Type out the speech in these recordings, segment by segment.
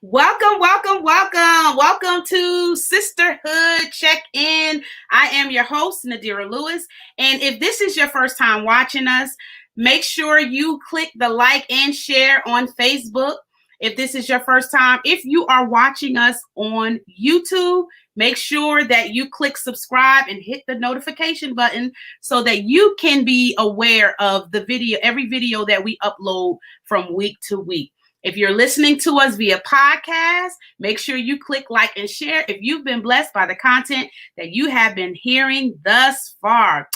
Welcome, welcome, welcome. Welcome to Sisterhood Check-In. I am your host, Nadira Lewis. And if this is your first time watching us, make sure you click the like and share on Facebook. If this is your first time, if you are watching us on YouTube, make sure that you click subscribe and hit the notification button so that you can be aware of the video, every video that we upload from week to week. If you're listening to us via podcast, make sure you click like and share if you've been blessed by the content that you have been hearing thus far.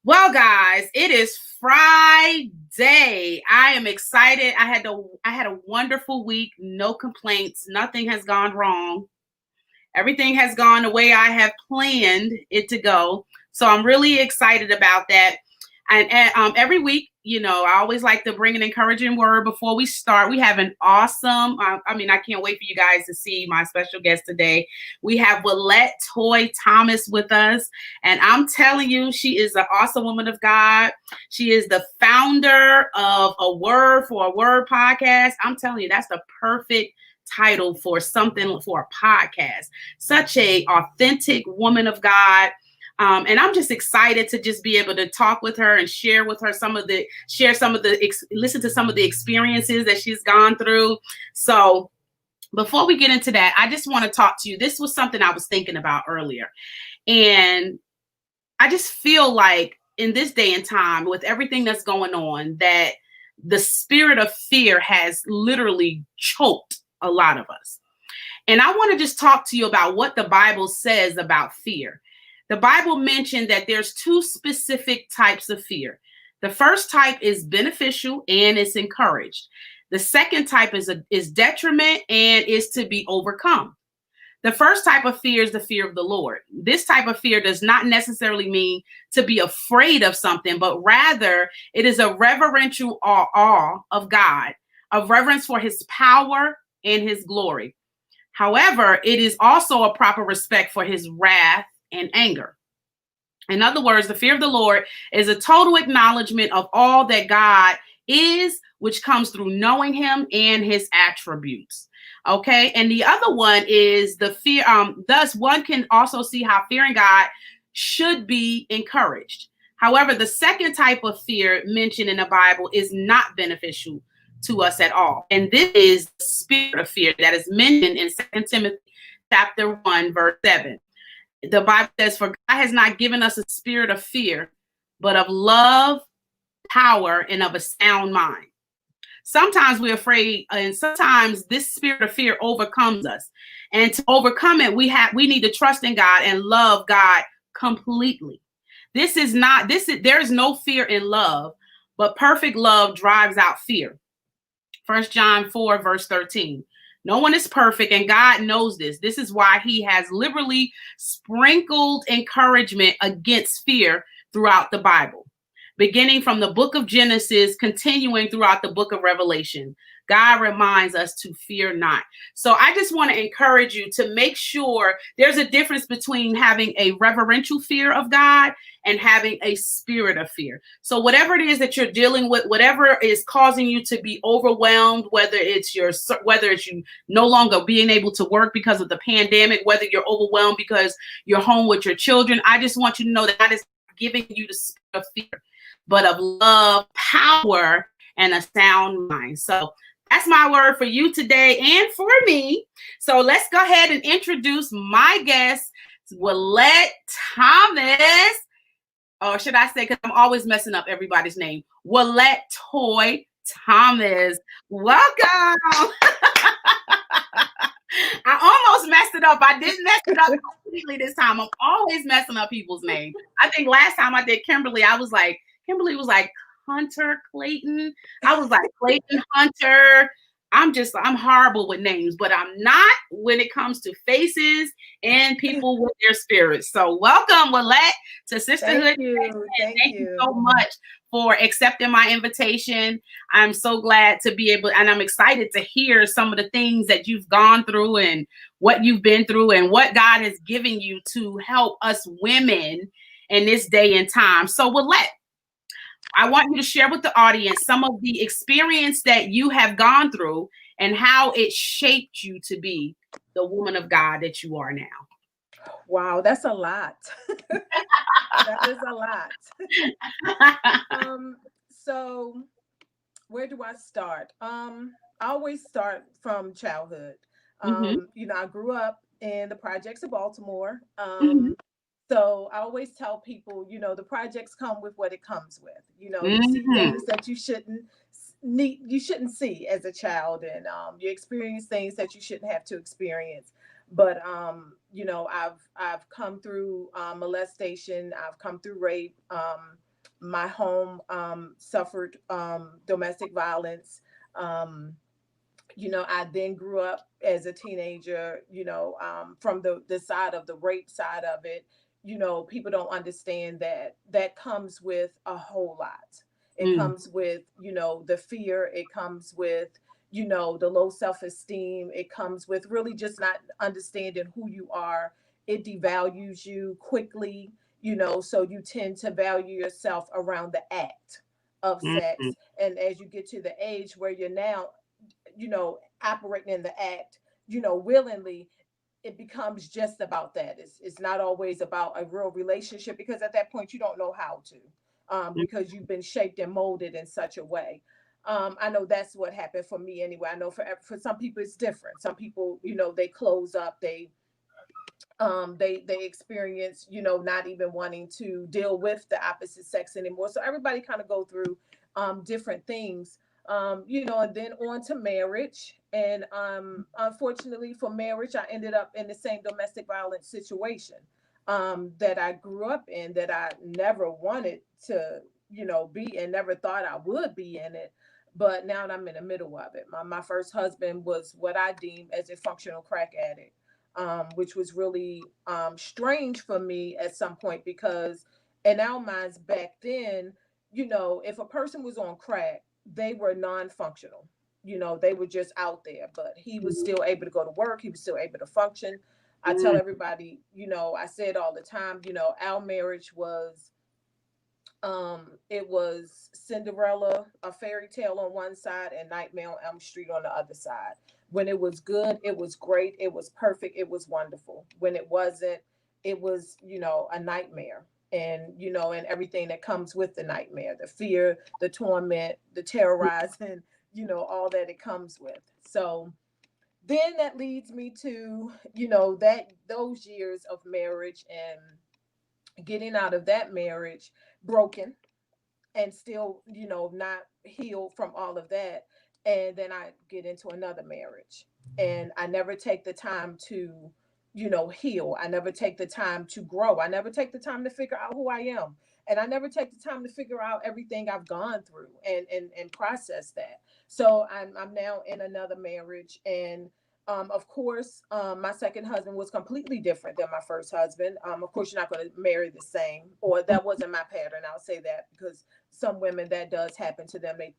Well, guys, it is Friday. I am excited. I had a wonderful week. No complaints. Nothing has gone wrong. Everything has gone the way I have planned it to go. So I'm really excited about that. And every week, I always like to bring an encouraging word before we start. We have an awesome, I can't wait for you guys to see my special guest today. We have Willette Thomas with us. And I'm telling you, she is an awesome woman of God. She is the founder of A Word for a Word podcast. I'm telling you, that's the perfect title for something, for a podcast. Such a authentic woman of God. And I'm just excited to just be able to talk with her and listen to some of the experiences that she's gone through. So before we get into that, I just want to talk to you. This was something I was thinking about earlier. And I just feel like in this day and time, with everything that's going on, that the spirit of fear has literally choked a lot of us. And I want to just talk to you about what the Bible says about fear. The Bible mentioned that there's two specific types of fear. The first type is beneficial and it's encouraged. The second type is detriment and is to be overcome. The first type of fear is the fear of the Lord. This type of fear does not necessarily mean to be afraid of something, but rather it is a reverential awe of God, a reverence for his power and his glory. However, it is also a proper respect for his wrath and anger. In other words, the fear of the Lord is a total acknowledgement of all that God is, which comes through knowing him and his attributes. Okay. And the other one is the fear. Thus, one can also see how fearing God should be encouraged. However, the second type of fear mentioned in the Bible is not beneficial to us at all. And this is the spirit of fear that is mentioned in 2 Timothy chapter 1, verse 7. The Bible says, for God has not given us a spirit of fear, but of love, power, and of a sound mind. Sometimes we're afraid, and sometimes this spirit of fear overcomes us. And to overcome it, we need to trust in God and love God completely. There is no fear in love, but perfect love drives out fear. 1 John 4, verse 13. No one is perfect, and God knows this. This is why he has liberally sprinkled encouragement against fear throughout the Bible, beginning from the book of Genesis, continuing throughout the book of Revelation. God reminds us to fear not. So I just want to encourage you to make sure there's a difference between having a reverential fear of God and having a spirit of fear. So whatever it is that you're dealing with, whatever is causing you to be overwhelmed, whether it's you no longer being able to work because of the pandemic, whether you're overwhelmed because you're home with your children, I just want you to know that God is giving you the spirit of fear, but of love, power, and a sound mind. So that's my word for you today and for me. So let's go ahead and introduce my guest, Willette Thomas. Or should I say, because I'm always messing up everybody's name, Willette Thomas. Welcome. I almost messed it up. I didn't mess it up completely this time. I'm always messing up people's names. I think last time I did Kimberly, Kimberly was like Hunter Clayton. I was like Clayton Hunter. I'm horrible with names, but I'm not when it comes to faces and people with their spirits. So welcome, Willette, to Sisterhood. Thank you. Thank you so much for accepting my invitation. I'm so glad to be able, and I'm excited to hear some of the things that you've gone through and what you've been through and what God has given you to help us women in this day and time. So Willette, I want you to share with the audience some of the experience that you have gone through and how it shaped you to be the woman of God that you are now? Wow, that's a lot. That is a lot. So where do I start? I always start from childhood. Hmm. I grew up in the projects of Baltimore. Hmm. So I always tell people, the projects come with what it comes with. You see Hmm. things that you shouldn't see as a child, and you experience things that you shouldn't have to experience. But I've come through molestation. I've come through rape. My home suffered domestic violence. Um, I then grew up as a teenager, from the side of the rape side of it. People don't understand that that comes with a whole lot. It Mm. comes with, the fear. It comes with, the low self-esteem. It comes with really just not understanding who you are. It devalues you quickly, so you tend to value yourself around the act of Mm. sex. And as you get to the age where you're now, operating in the act, willingly, it becomes just about that. It's not always about a real relationship, because at that point you don't know how to, because you've been shaped and molded in such a way. I know that's what happened for me anyway. I know for some people it's different. Some people, they close up, they experience, not even wanting to deal with the opposite sex anymore. So everybody kind of go through different things. And then on to marriage. And unfortunately for marriage, I ended up in the same domestic violence situation that I grew up in, that I never wanted to, be, and never thought I would be in it. But now I'm in the middle of it. My first husband was what I deem as a functional crack addict, which was really strange for me at some point, because in our minds back then, if a person was on crack, they were non-functional. They were just out there, but he was Mhm. still able to go to work. He was still able to function. I tell Mm. everybody, I say it all the time, our marriage was, it was Cinderella, a fairy tale on one side, and Nightmare on Elm Street on the other side. When it was good, it was great, it was perfect, it was wonderful. When it wasn't, it was, a nightmare. And and everything that comes with the nightmare, the fear, the torment, the terrorizing, all that it comes with. So then that leads me to, that those years of marriage, and getting out of that marriage broken, and still, not healed from all of that. And then I get into another marriage, and I never take the time to, heal. I never take the time to grow. I never take the time to figure out who I am. And I never take the time to figure out everything I've gone through, and process that. So I'm now in another marriage, and of course, my second husband was completely different than my first husband. Of course, you're not going to marry the same, or that wasn't my pattern. I'll say that, because some women that does happen to them. They,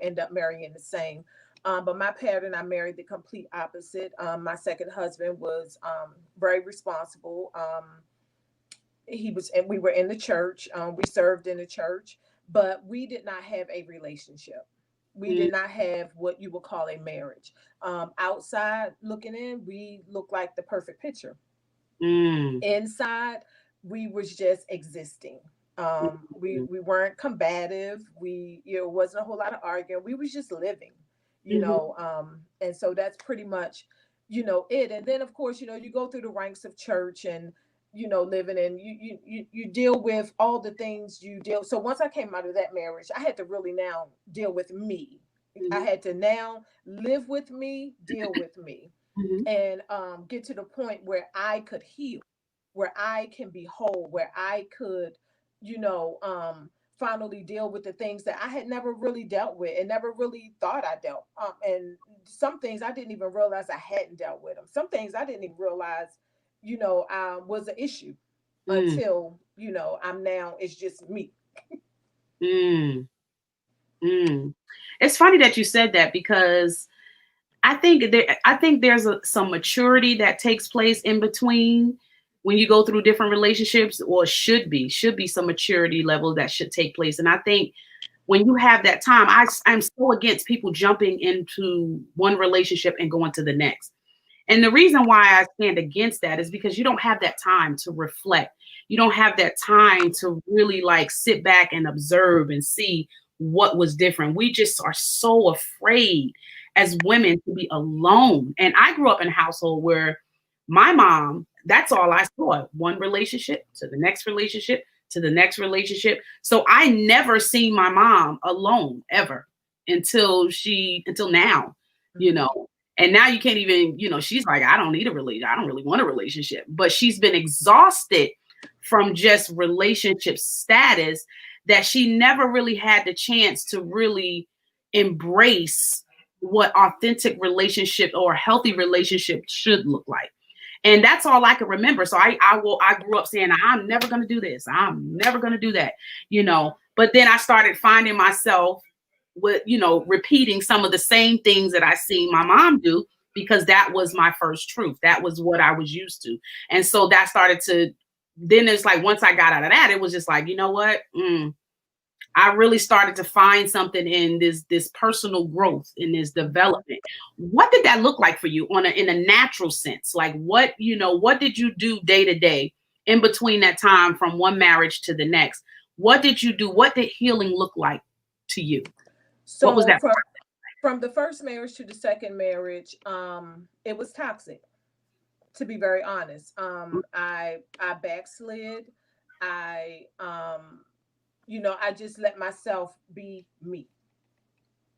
end up marrying the same. But my pattern, I married the complete opposite. My second husband was very responsible. And we were in the church. We served in the church, but we did not have a relationship. We Mm. did not have what you would call a marriage. Outside looking in, we looked like the perfect picture. Mm. Inside, we was just existing. Mm. We weren't combative. We, wasn't a whole lot of arguing. We was just living, Mhm. and so that's pretty much, it. And then of course, you go through the ranks of church, and living, and you deal with all the things you deal. So once I came out of that marriage, I had to really now deal with me. I Mhm. had to now live with me, deal with me, Mhm. and get to the point where I could heal, where I can be whole, where I could, finally deal with the things that I had never really dealt with, and never really thought I dealt. And some things I didn't even realize I hadn't dealt with them. Some things I didn't even realize, was an issue, Mm. until, I'm now, it's just me. Mm. Mm. It's funny that you said that, because I think there's some maturity that takes place in between when you go through different relationships, or should be some maturity level that should take place. And I think when you have that time, I'm so against people jumping into one relationship and going to the next. And the reason why I stand against that is because you don't have that time to reflect. You don't have that time to really like sit back and observe and see what was different. We just are so afraid as women to be alone. And I grew up in a household where my mom, that's all I saw. One relationship to the next relationship to the next relationship. So I never seen my mom alone ever until now, you Mhm. know. And now you can't even, she's like, I don't need a relationship. I don't really want a relationship. But she's been exhausted from just relationship status that she never really had the chance to really embrace what authentic relationship or healthy relationship should look like. And that's all I can remember. So I grew up saying, I'm never going to do this. I'm never going to do that. But then I started finding myself with, repeating some of the same things that I seen my mom do, because that was my first truth. That was what I was used to. And so that started to, then it's like, once I got out of that, it was just like, you know what? I really started to find something in this personal growth, in this development. What did that look like for you in a natural sense? Like what did you do day to day in between that time from one marriage to the next? What did you do? What did healing look like to you? What was So that? from the first marriage to the second marriage, it was toxic, to be very honest. I backslid. I I just let myself be me,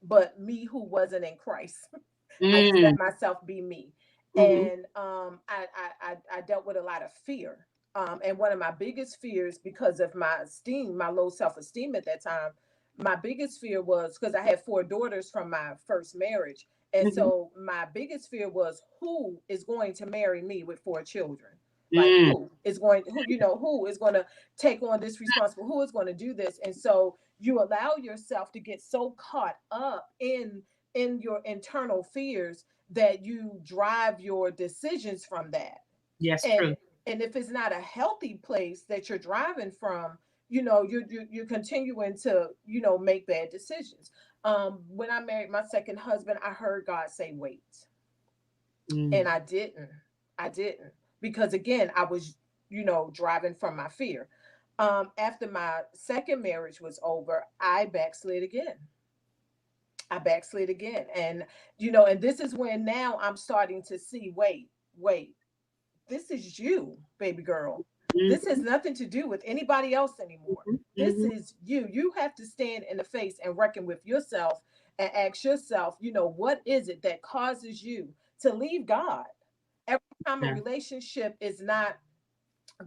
but me who wasn't in Christ. I just Mm, let myself be me. mhm, And I dealt with a lot of fear. And one of my biggest fears, because of my esteem, my low self esteem at that time, my biggest fear was because I had four daughters from my first marriage. And mhm, so my biggest fear was, who is going to marry me with four children? Like, mm, who is going to take on this responsibility? Who is going to do this? And so you allow yourself to get so caught up in your internal fears that you drive your decisions from that. yes, and true. and if it's not a healthy place that you're driving from, you're continuing to make bad decisions. When I married my second husband, I heard God say wait, Mm, and I didn't, because again, I was driving from my fear. After my second marriage was over, I backslid again. And and this is when now I'm starting to see, wait, this is you, baby girl. This has mhm, nothing to do with anybody else anymore. mhm, This mhm. is you. You have to stand in the face and reckon with yourself and ask yourself, what is it that causes you to leave God? Every time a Yeah. relationship is not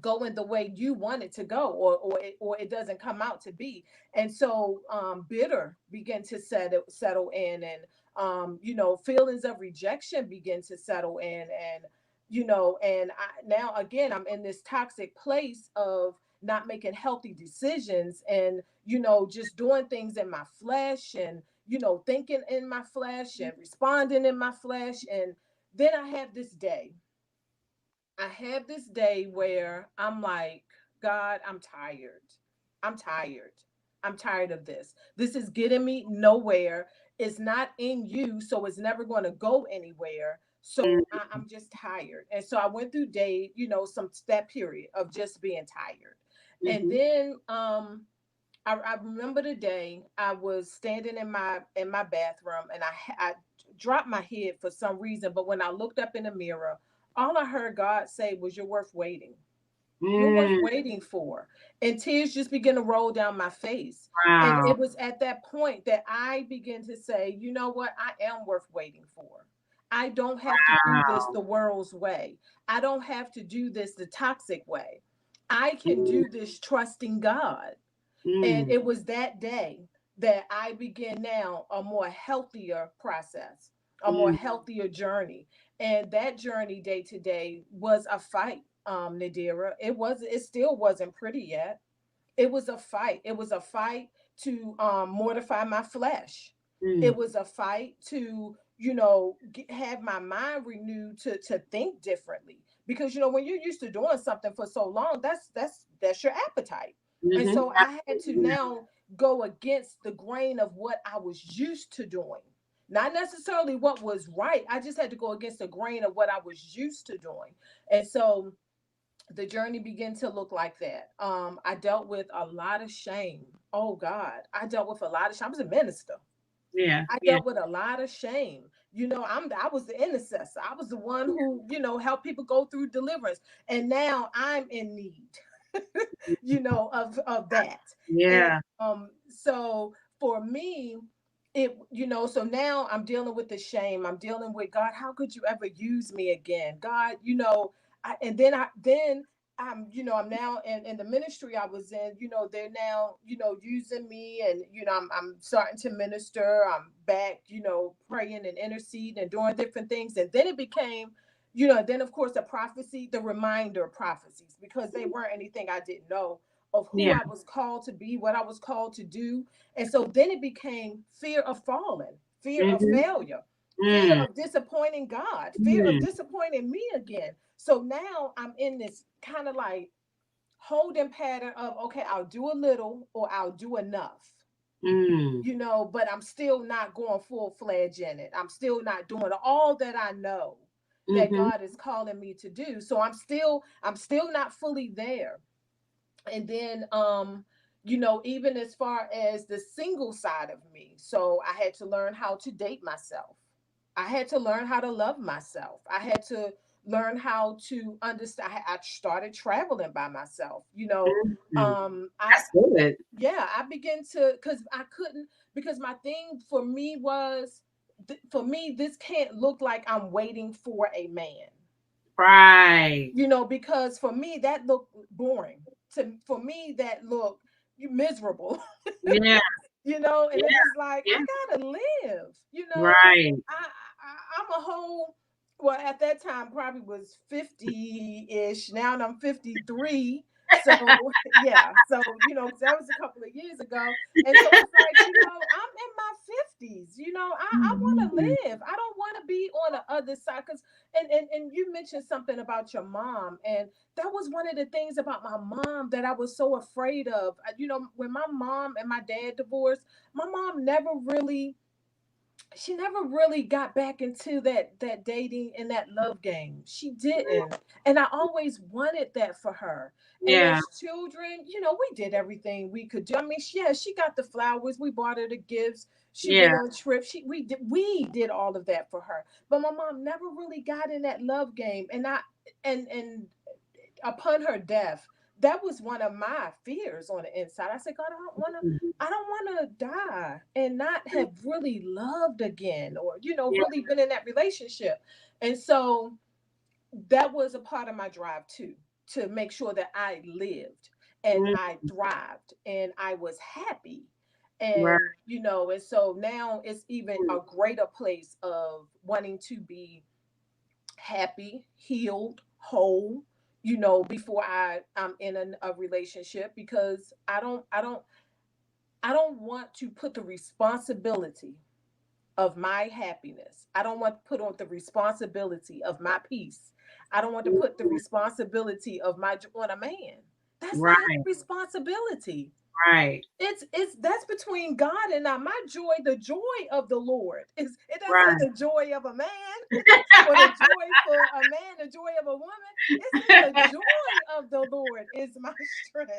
going the way you want it to go, or it doesn't come out to be. And so bitter begin to settle in, and feelings of rejection begin to settle in. And now again, I'm in this toxic place of not making healthy decisions, and just doing things in my flesh, and thinking in my flesh, and responding in my flesh. And then I have this day where I'm like, God, I'm tired. I'm tired. I'm tired of this. This is getting me nowhere. It's not in you, so it's never going to go anywhere. So I'm just tired. And so I went through some that period of just being tired. And Mhm, then I remember the day I was standing in my bathroom, and I dropped my head for some reason. But when I looked up in the mirror, all I heard God say was, "You're worth waiting. You're worth mm. waiting for." And tears just began to roll down my face. And Wow. it was at that point that I began to say, you know what? I am worth waiting for. I don't have to do this Wow. the world's way. I don't have to do this the toxic way. I can Mm, do this trusting God. And mm, it was that day that I began now a more healthier process, a more mm, healthier journey. And that journey day to day was a fight, Nadira. It still wasn't pretty yet. It was a fight. It was a fight to mortify my flesh. It mm, was a fight to, have my mind renewed to think differently. Because when you're used to doing something for so long, that's your appetite. And Mm-hmm. so I had to now go against the grain of what I was used to doing. Not necessarily what was right. I just had to go against the grain of what I was used to doing. And so the journey began to look like that. I dealt with a lot of shame. Oh God, I dealt with a lot of shame. I was a minister. Yeah. I Yeah. dealt with a lot of shame. I was the intercessor. I was the one who, helped people go through deliverance. And now I'm in need, of that. And Yeah. so for me, so now I'm dealing with the shame. I'm dealing with, God, how could you ever use me again? God, I'm now in the ministry I was in, they're now, using me, and, I'm starting to minister. I'm back, praying and interceding and doing different things. And then it became, then of course the prophecy, the reminder prophecies, because they weren't anything I didn't know of who Yeah. I was called to be, what I was called to do. And so then it became fear of falling, fear of Mm-hmm. failure, fear Mm. of disappointing God, fear of Mm. disappointing me again. So now I'm in this kind of like holding pattern of, okay, I'll do a little or I'll do enough, Mm. but I'm still not going full fledged in it. I'm still not doing all that I know that Mm-hmm. God is calling me to do. So I'm still not fully there. And then even as far as the single side of me, so I had to learn how to date myself. I had to learn how to love myself. I had to learn how to understand. I started traveling by myself. Mm-hmm. I That's good. yeah, I began to, because I couldn't, because my thing for me was, for me, this can't look like I'm waiting for a man. Right. Because for me that looked boring. For me that looked miserable. Yeah. And it Yeah. was like, Yeah. I gotta live. Right. I'm a whole, well, at that time probably was 50-ish. Now I'm 53. So yeah, so 'cause that was a couple of years ago. And so it's like, I'm in my 50s. I want to Mhm. live. I don't want to be on the other side. Because and you mentioned something about your mom, and that was one of the things about my mom that I was so afraid of. When my mom and my dad divorced, my mom never really got back into that dating and that love game. She didn't. And I always wanted that for her. And Yeah. as children, we did everything we could do. I mean, she got the flowers, we bought her the gifts, she went Yeah. on trips, we did all of that for her. But my mom never really got in that love game. And upon her death, that was one of my fears on the inside. I said, God, I don't want to die and not have really loved again, or Yeah. really been in that relationship. And so that was a part of my drive too, to make sure that I lived and Mm. I thrived and I was happy. Right. And so now it's even a greater place of wanting to be happy, healed, whole, before I'm in a relationship, because I don't want to put the responsibility of my happiness. I don't want to put on the responsibility of my peace. I don't want to put the responsibility of my on a man. That's not his Right. responsibility. Right. It's that's between God and I. My joy, the joy of the Lord, is, it doesn't say Right. the joy of a man or the joy for a man, the joy of a woman. It says the joy of the Lord is my strength.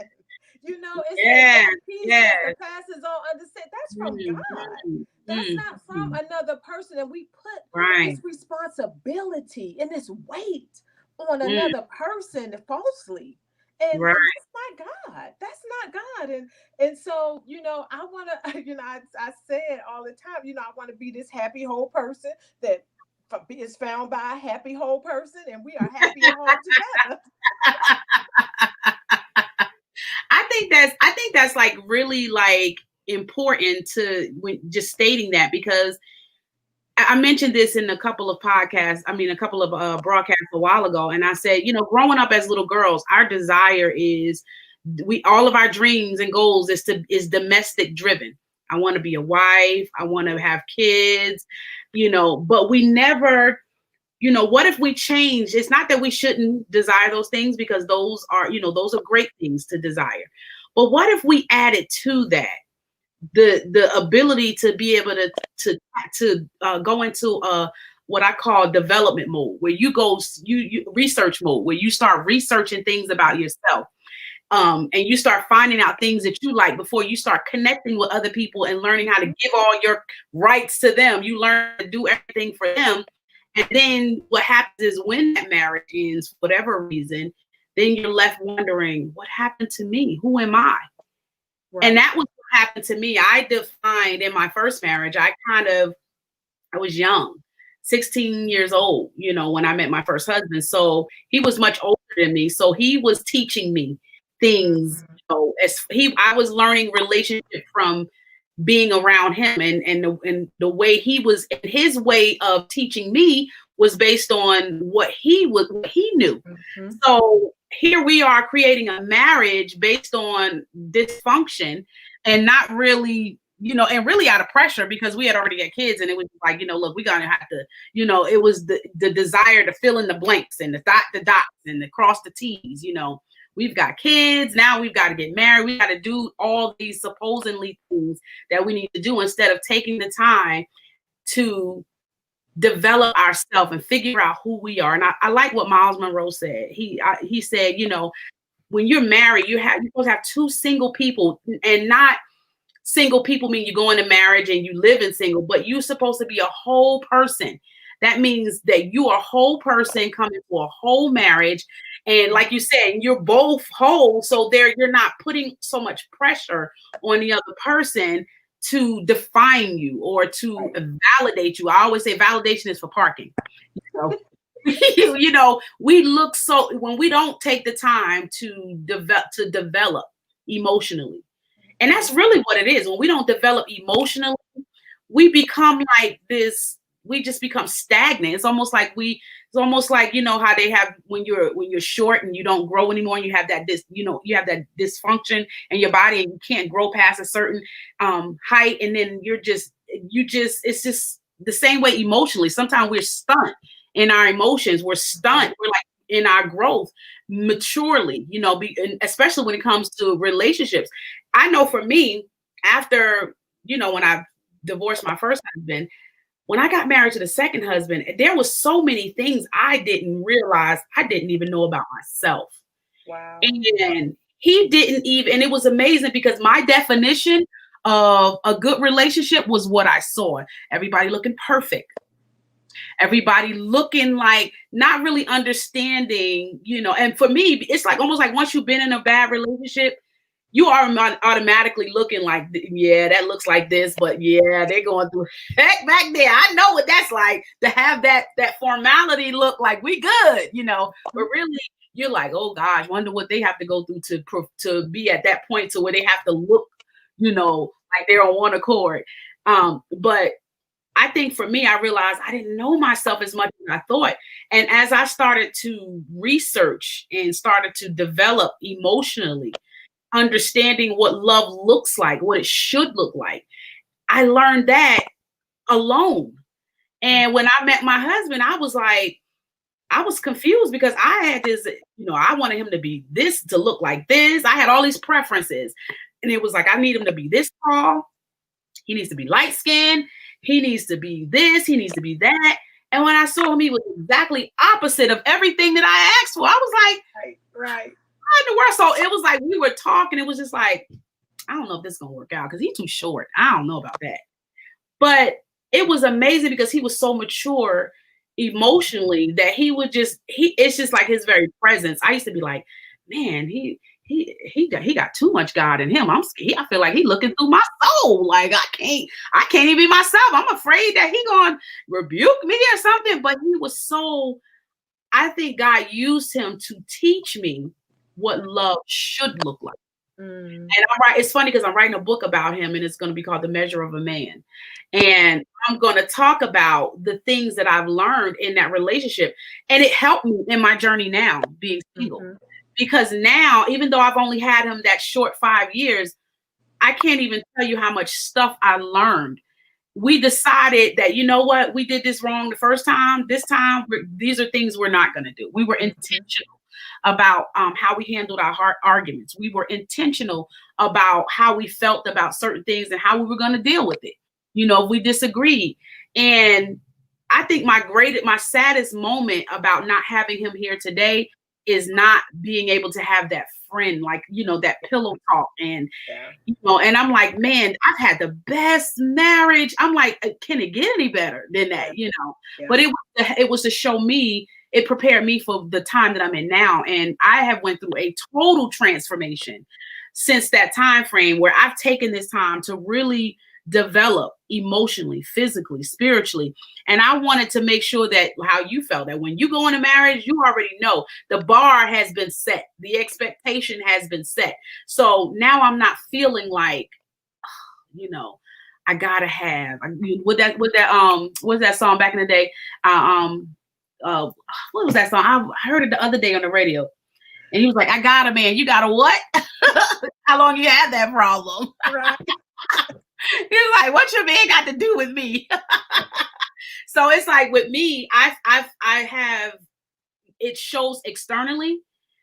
It says Yes. that peace that Yes. surpasses all understanding. That's from God. Mhm. That's not from Mhm. another person. And we put Right. this responsibility and this weight on Mm. another person falsely. And Right. that's not God. That's not God. And so, I want to, I say it all the time, I want to be this happy whole person that is found by a happy whole person, and we are happy and whole together. I think that's like really like important to when just stating that, because I mentioned this in a couple of podcasts. I mean, a couple of broadcasts a while ago, and I said, growing up as little girls, our desire is all of our dreams and goals is domestic driven. I want to be a wife. I want to have kids, but we never, what if we change? It's not that we shouldn't desire those things, because those are great things to desire. But what if we added to that the ability to be able to go into what I call development mode, where you research mode, where you start researching things about yourself, and you start finding out things that you like before you start connecting with other people and learning how to give all your rights to them. You learn to do everything for them. And then what happens is when that marriage ends, for whatever reason, then you're left wondering, what happened to me? Who am I? Right. And that was what happened to me. I defined in my first marriage, I was young, 16 years old, when I met my first husband. So he was much older than me. So he was teaching me things. I was learning relationship from being around him, and the way he was, his way of teaching me was based on what he knew. Mm-hmm. So here we are creating a marriage based on dysfunction, and not really, and really out of pressure, because we had already got kids, and it was like, look, we're gonna have to, it was the desire to fill in the blanks and to dot the dots and to cross the T's. We've got kids, now we've got to get married. We got to do all these supposedly things that we need to do instead of taking the time to develop ourselves and figure out who we are. And I like what Miles Monroe said. He said, when you're married, you're supposed to have two single people, and not single people mean you go into marriage and you live in single, but you're supposed to be a whole person. That means that you are a whole person coming to a whole marriage. And like you said, you're both whole. So you're not putting so much pressure on the other person to define you or to validate you. I always say validation is for parking. We look so, when we don't take the time to develop emotionally. And that's really what it is. When we don't develop emotionally, we become like this. We just become stagnant. It's almost like how they have when you're short and you don't grow anymore, and you have that you have that dysfunction in your body, and you can't grow past a certain height, and then it's just the same way emotionally. Sometimes we're stunned in our emotions. We're stunned. We're like in our growth maturely, especially when it comes to relationships. I know for me, after when I divorced my first husband, when I got married to the second husband, there was so many things I didn't realize I didn't even know about myself. Wow. And he didn't even, and it was amazing because my definition of a good relationship was what I saw. Everybody looking perfect. Everybody looking like not really understanding, and for me, it's like almost like once you've been in a bad relationship, you are automatically looking like, yeah, that looks like this, but yeah, they're going through heck back there. I know what that's like to have that formality look like we good, but really you're like, oh gosh, wonder what they have to go through to be at that point to where they have to look, like they're on one accord. But I think for me, I realized I didn't know myself as much as I thought. And as I started to research and started to develop emotionally, understanding what love looks like, what it should look like, I learned that alone. And when I met my husband, I was confused because I had this, I wanted him to be this, to look like this. I had all these preferences. And it was like, I need him to be this tall. He needs to be light skinned. He needs to be this. He needs to be that. And when I saw him, he was exactly opposite of everything that I asked for. I was like, right. In the world. So it was like we were talking. It was just like, I don't know if this is gonna work out because he's too short. I don't know about that. But it was amazing because he was so mature emotionally that it's just like his very presence. I used to be like, man, he got too much God in him. I feel like he's looking through my soul. Like I can't even be myself. I'm afraid that he gonna rebuke me or something. But he was so, I think God used him to teach me what love should look like. And it's funny because I'm writing a book about him, and it's going to be called The Measure of a Man. And I'm going to talk about the things that I've learned in that relationship. And it helped me in my journey now being single. Because now, even though I've only had him that short 5 years, I can't even tell you how much stuff I learned. We decided that, you know what, we did this wrong the first time. This time, these are things we're not going to do. We were intentional. about how we handled our heart arguments. We were intentional about how we felt about certain things and how we were going to deal with it. If we disagreed. And I think my saddest moment about not having him here today is not being able to have that friend, like, that pillow talk. And, and I'm like, man, I've had the best marriage. I'm like, can it get any better than that? But it was to show me, it prepared me for the time that I'm in now. And I have went through a total transformation since that time frame, where I've taken this time to really develop emotionally, physically, spiritually. And I wanted to make sure that how you felt, that when you go into marriage, you already know the bar has been set. The expectation has been set. So now I'm not feeling like, I gotta have with that what's that song back in the day? What was that song? I heard it the other day on the radio. And he was like, I got a man. You got a what? How long you had that problem? Right. He's like, what your man got to do with me? So it's like with me, I have, it shows externally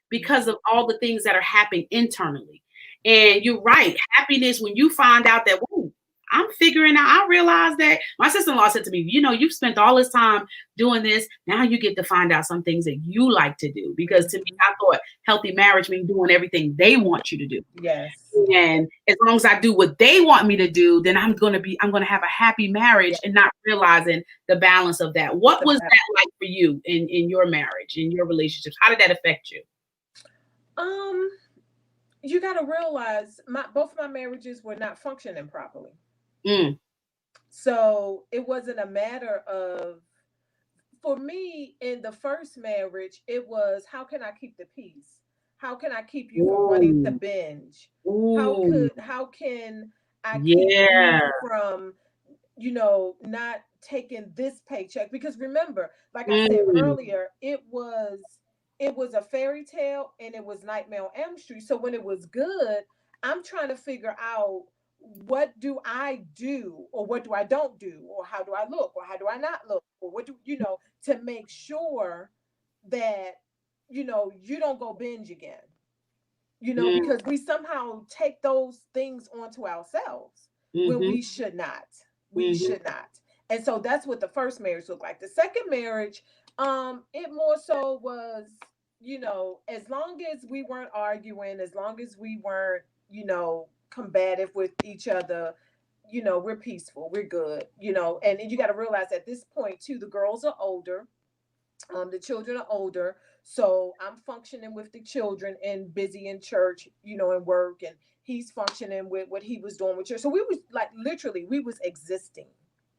because of all the things that are happening internally. And you're right. Happiness, when you find out that, whoa, I'm figuring out, I realized that my sister-in-law said to me, you've spent all this time doing this. Now you get to find out some things that you like to do. Because to me, I thought healthy marriage means doing everything they want you to do. Yes. And as long as I do what they want me to do, then I'm going to have a happy marriage, and not realizing the balance of that. What was that like for you in your marriage, in your relationships? How did that affect you? You got to realize both of my marriages were not functioning properly. So it wasn't a matter of, for me in the first marriage, it was, how can I keep the peace? How can I keep you from wanting to binge? How can I keep you from, not taking this paycheck? Because remember, like I said earlier, it was a fairy tale and it was Nightmare on Elm Street. So when it was good, I'm trying to figure out, what do I do, or what do I don't do, or how do I look, or how do I not look, or what do to make sure that you don't go binge again, because we somehow take those things onto ourselves when we should not. Should not. And so that's what the first marriage looked like. The second marriage, it more so was, as long as we weren't arguing, as long as we weren't, combative with each other, we're peaceful, we're good, and you got to realize at this point too, the girls are older, the children are older, so I'm functioning with the children and busy in church, and work, and he's functioning with what he was doing with church. So we was like, literally, we was existing.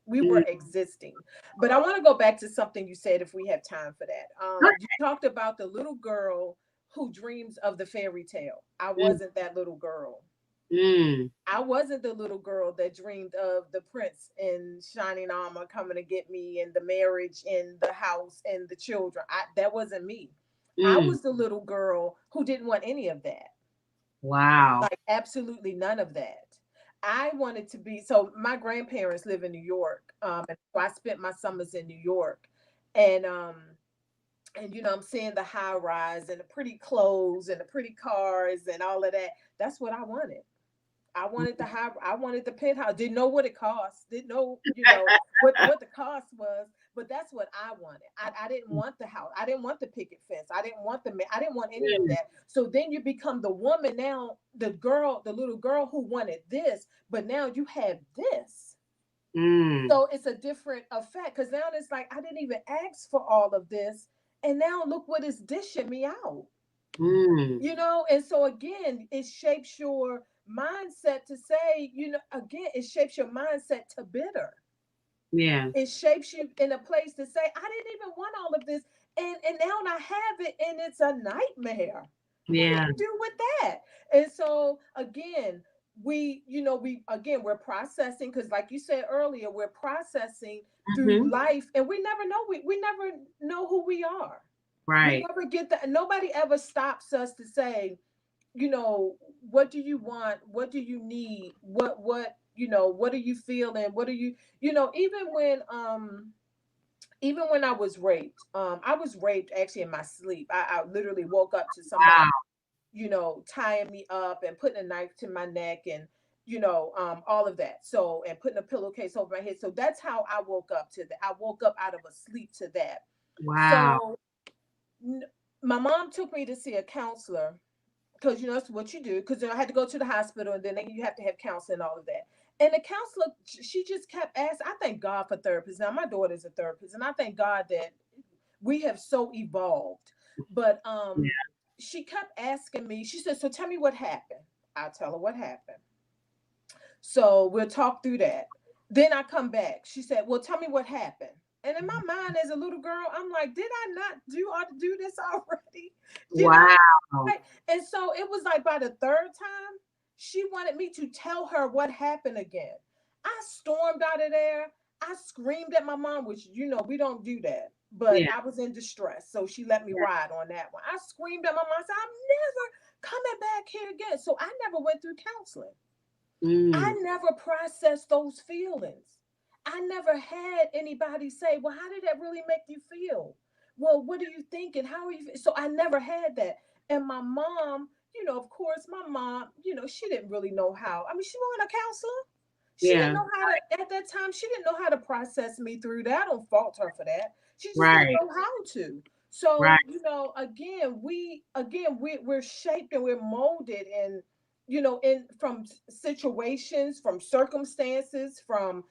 We were existing. But I want to go back to something you said, if we have time for that. You talked about the little girl who dreams of the fairy tale. I wasn't that little girl. I wasn't the little girl that dreamed of the prince in shining armor coming to get me, and the marriage and the house and the children. That wasn't me. I was the little girl who didn't want any of that. Wow. Like absolutely none of that. I wanted to be, so my grandparents live in New York. And so I spent my summers in New York. And I'm seeing the high rise and the pretty clothes and the pretty cars and all of that. That's what I wanted. I wanted the penthouse. Didn't know what it cost. Didn't know, what the cost was. But that's what I wanted. I didn't want the house. I didn't want the picket fence. I didn't want I didn't want any of that. So then you become the woman now, the little girl who wanted this, but now you have this. So it's a different effect, because now it's like, I didn't even ask for all of this. And now look what is dishing me out. And so again, it shapes your mindset to say, again, it shapes your mindset to bitter. Yeah. It shapes you in a place to say, I didn't even want all of this. And now I have it, and it's a nightmare. Yeah. What do you do with that? And so again, we're processing, because like you said earlier, we're processing through life, and we never know who we are. Right. We never get that. Nobody ever stops us to say, what do you want? What do you need? What are you feeling? What are you, even when even when I was raped actually in my sleep. I literally woke up to somebody, Wow. tying me up and putting a knife to my neck and, all of that. So, and putting a pillowcase over my head. So that's how I woke up to that. I woke up out of a sleep to that. Wow. So n- my mom took me to see a counselor because that's what you do. Because I had to go to the hospital, and then you have to have counseling and all of that. And the counselor, she just kept asking. I thank God for therapists. Now my daughter's a therapist, and I thank God that we have so evolved. But Yeah. she kept asking me. She said, "So tell me what happened." I'll tell her what happened. So we'll talk through that. Then I come back. She said, "Well, tell me what happened." And in my mind, as a little girl, I'm like, "Did I not ought to do this already?" You know, Wow. right? And so it was like by the third time, she wanted me to tell her what happened again. I stormed out of there. I screamed at my mom, which we don't do that. But Yeah. I was in distress, so she let me Yeah. ride on that one. I screamed at my mom. I said, "I'm never coming back here again." So I never went through counseling. I Mm. never processed those feelings. I never had anybody say, "Well, how did that really make you feel? Well, what are you thinking? How are you?" So I never had that. And my mom, of course, my mom, she didn't really know how. I mean, she wasn't a counselor. She didn't Yeah. know how to, at that time, she didn't know how to process me through that. I don't fault her for that. She just didn't Right. know how to. So, Right. we're shaped and we're molded and in from situations, from circumstances, from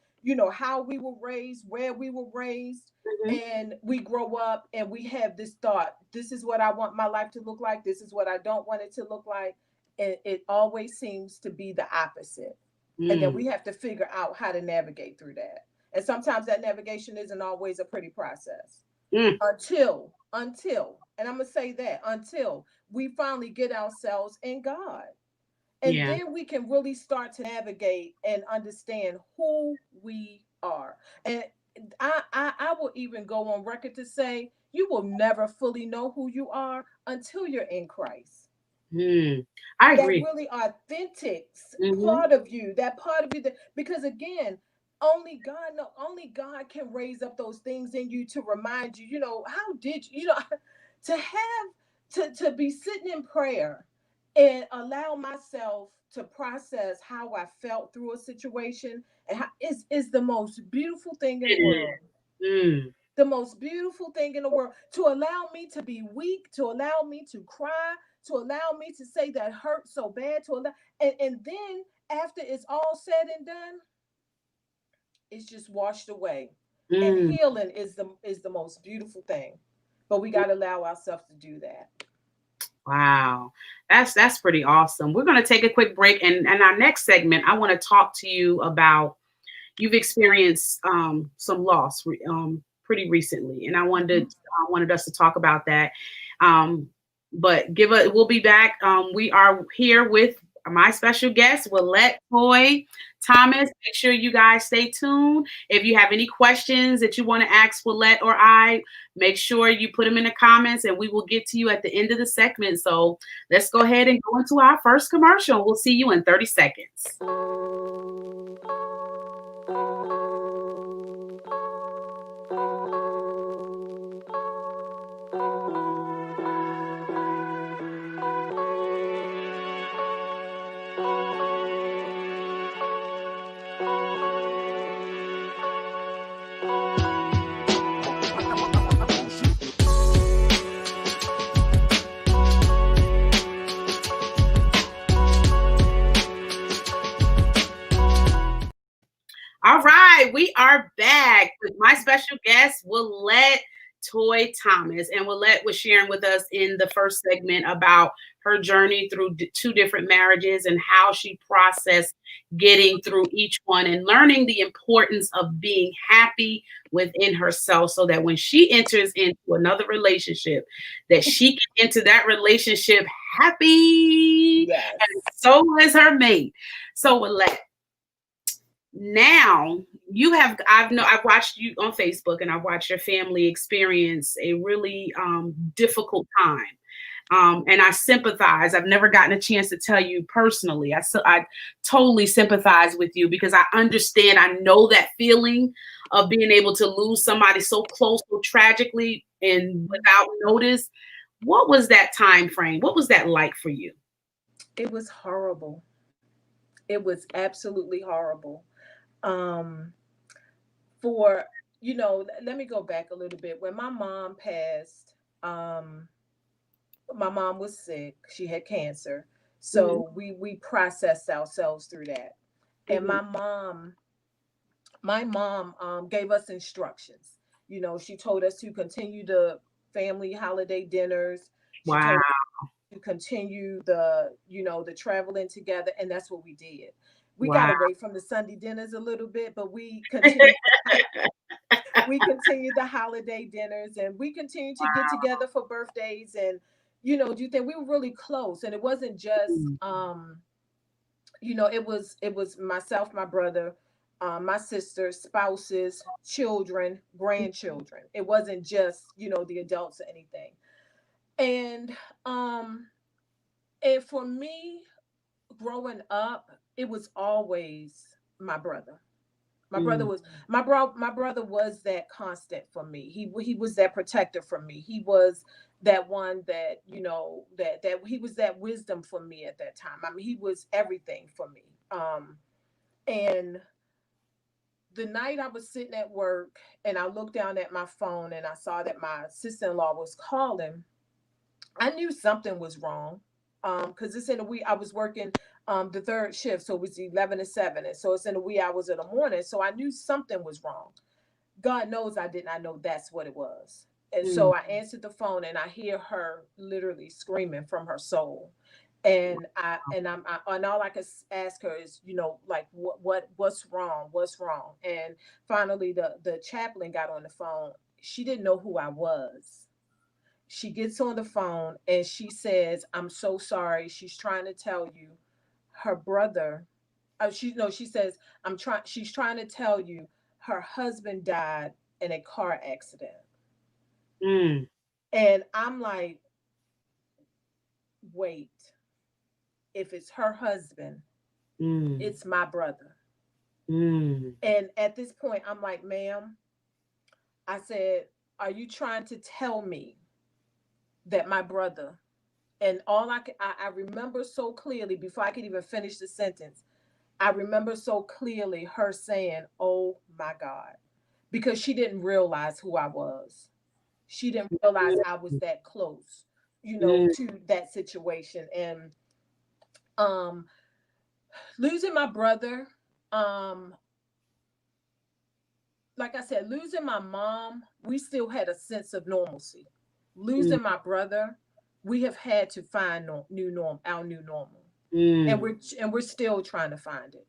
how we were raised, where we were raised, Mhm. and we grow up and we have this thought, this is what I want my life to look like, this is what I don't want it to look like, and it always seems to be the opposite. And then Mm. we have to figure out how to navigate through that. And sometimes that navigation isn't always a pretty process Mm. until, and I'm going to say that, until we finally get ourselves in God. And Yeah. then we can really start to navigate and understand who we are. And I will even go on record to say you will never fully know who you are until you're in Christ. Mm. I That agree. really authentic Hmm. part of you, that part of you that, because again, only God can raise up those things in you to remind you, how did to have to be sitting in prayer and allow myself to process how I felt through a situation, and how is the most beautiful thing in the It is. world. Mm. The most beautiful thing in the world, to allow me to be weak, to allow me to cry, to allow me to say that hurt so bad, to allow, and then after it's all said and done, it's just washed away. And Mm. healing is the most beautiful thing. But we got to allow ourselves to do that. Wow. That's pretty awesome. We're going to take a quick break, and our next segment, I want to talk to you about you've experienced some loss pretty recently, and Mhm. I wanted us to talk about that. Um, but we'll be back. We are here with my special guest, Willette Thomas. Make sure you guys stay tuned. If you have any questions that you want to ask Willette or I, make sure you put them in the comments, and we will get to you at the end of the segment. So let's go ahead and go into our first commercial. We'll see you in 30 seconds. All right, we are back with my special guest, Willette Thomas. And Willette was sharing with us in the first segment about her journey through two different marriages and how she processed getting through each one and learning the importance of being happy within herself so that when she enters into another relationship, that she can enter that relationship happy and Yes. so is her mate. So Willette, now I've watched you on Facebook and I've watched your family experience a really difficult time. And I sympathize. I've never gotten a chance to tell you personally. I totally sympathize with you because I understand. I know that feeling of being able to lose somebody so close, so tragically and without notice. What was that time frame? What was that like for you? It was horrible. It was absolutely horrible. Um, for let me go back a little bit. When my mom passed, um, my mom was sick. She had cancer, Mhm, so we processed ourselves through that. And mhm. my mom gave us instructions. She told us to continue the family holiday dinners. She Wow. told to continue the traveling together, and that's what we did. We got Wow. away from the Sunday dinners a little bit, but we continued the holiday dinners, and we continued to get together for birthdays. And do you think we were really close? And it wasn't just Mm, it was myself, my brother, my sister, spouses, children, grandchildren. It wasn't just the adults or anything. And um and for me, growing up, it was always my brother. My brother mm, was my brother was that constant for me. He was that protector for me. He was that one that that he was that wisdom for me at that time. I mean, he was everything for me. And the night I was sitting at work and I looked down at my phone and I saw that my sister-in-law was calling, I knew something was wrong. Because it's in the wee. I was working the third shift, so it was 11 to 7, and so it's in the wee hours of the morning. So I knew something was wrong. God knows I did not know that's what it was. And mm. so I answered the phone and I hear her literally screaming from her soul. And all I could ask her is, like what's wrong? What's wrong? And finally the chaplain got on the phone. She didn't know who I was. She gets on the phone and she says, "I'm so sorry." She's trying to tell you her brother. She says, "I'm trying." She's trying to tell you her husband died in a car accident. Mm, And I'm like, wait, if it's her husband, mm, it's my brother. mm, And at this point, I'm like, "Ma'am," I said, "are you trying to tell me that my brother?" And all I remember so clearly before I could even finish the sentence, I remember so clearly her saying, "Oh my God," because she didn't realize who I was. She didn't realize I was that close, mm, to that situation. And um, losing my brother, um, like I said, losing my mom, we still had a sense of normalcy. mm, Losing my brother, we have had to find our new normal, and mm, we're still trying to find it.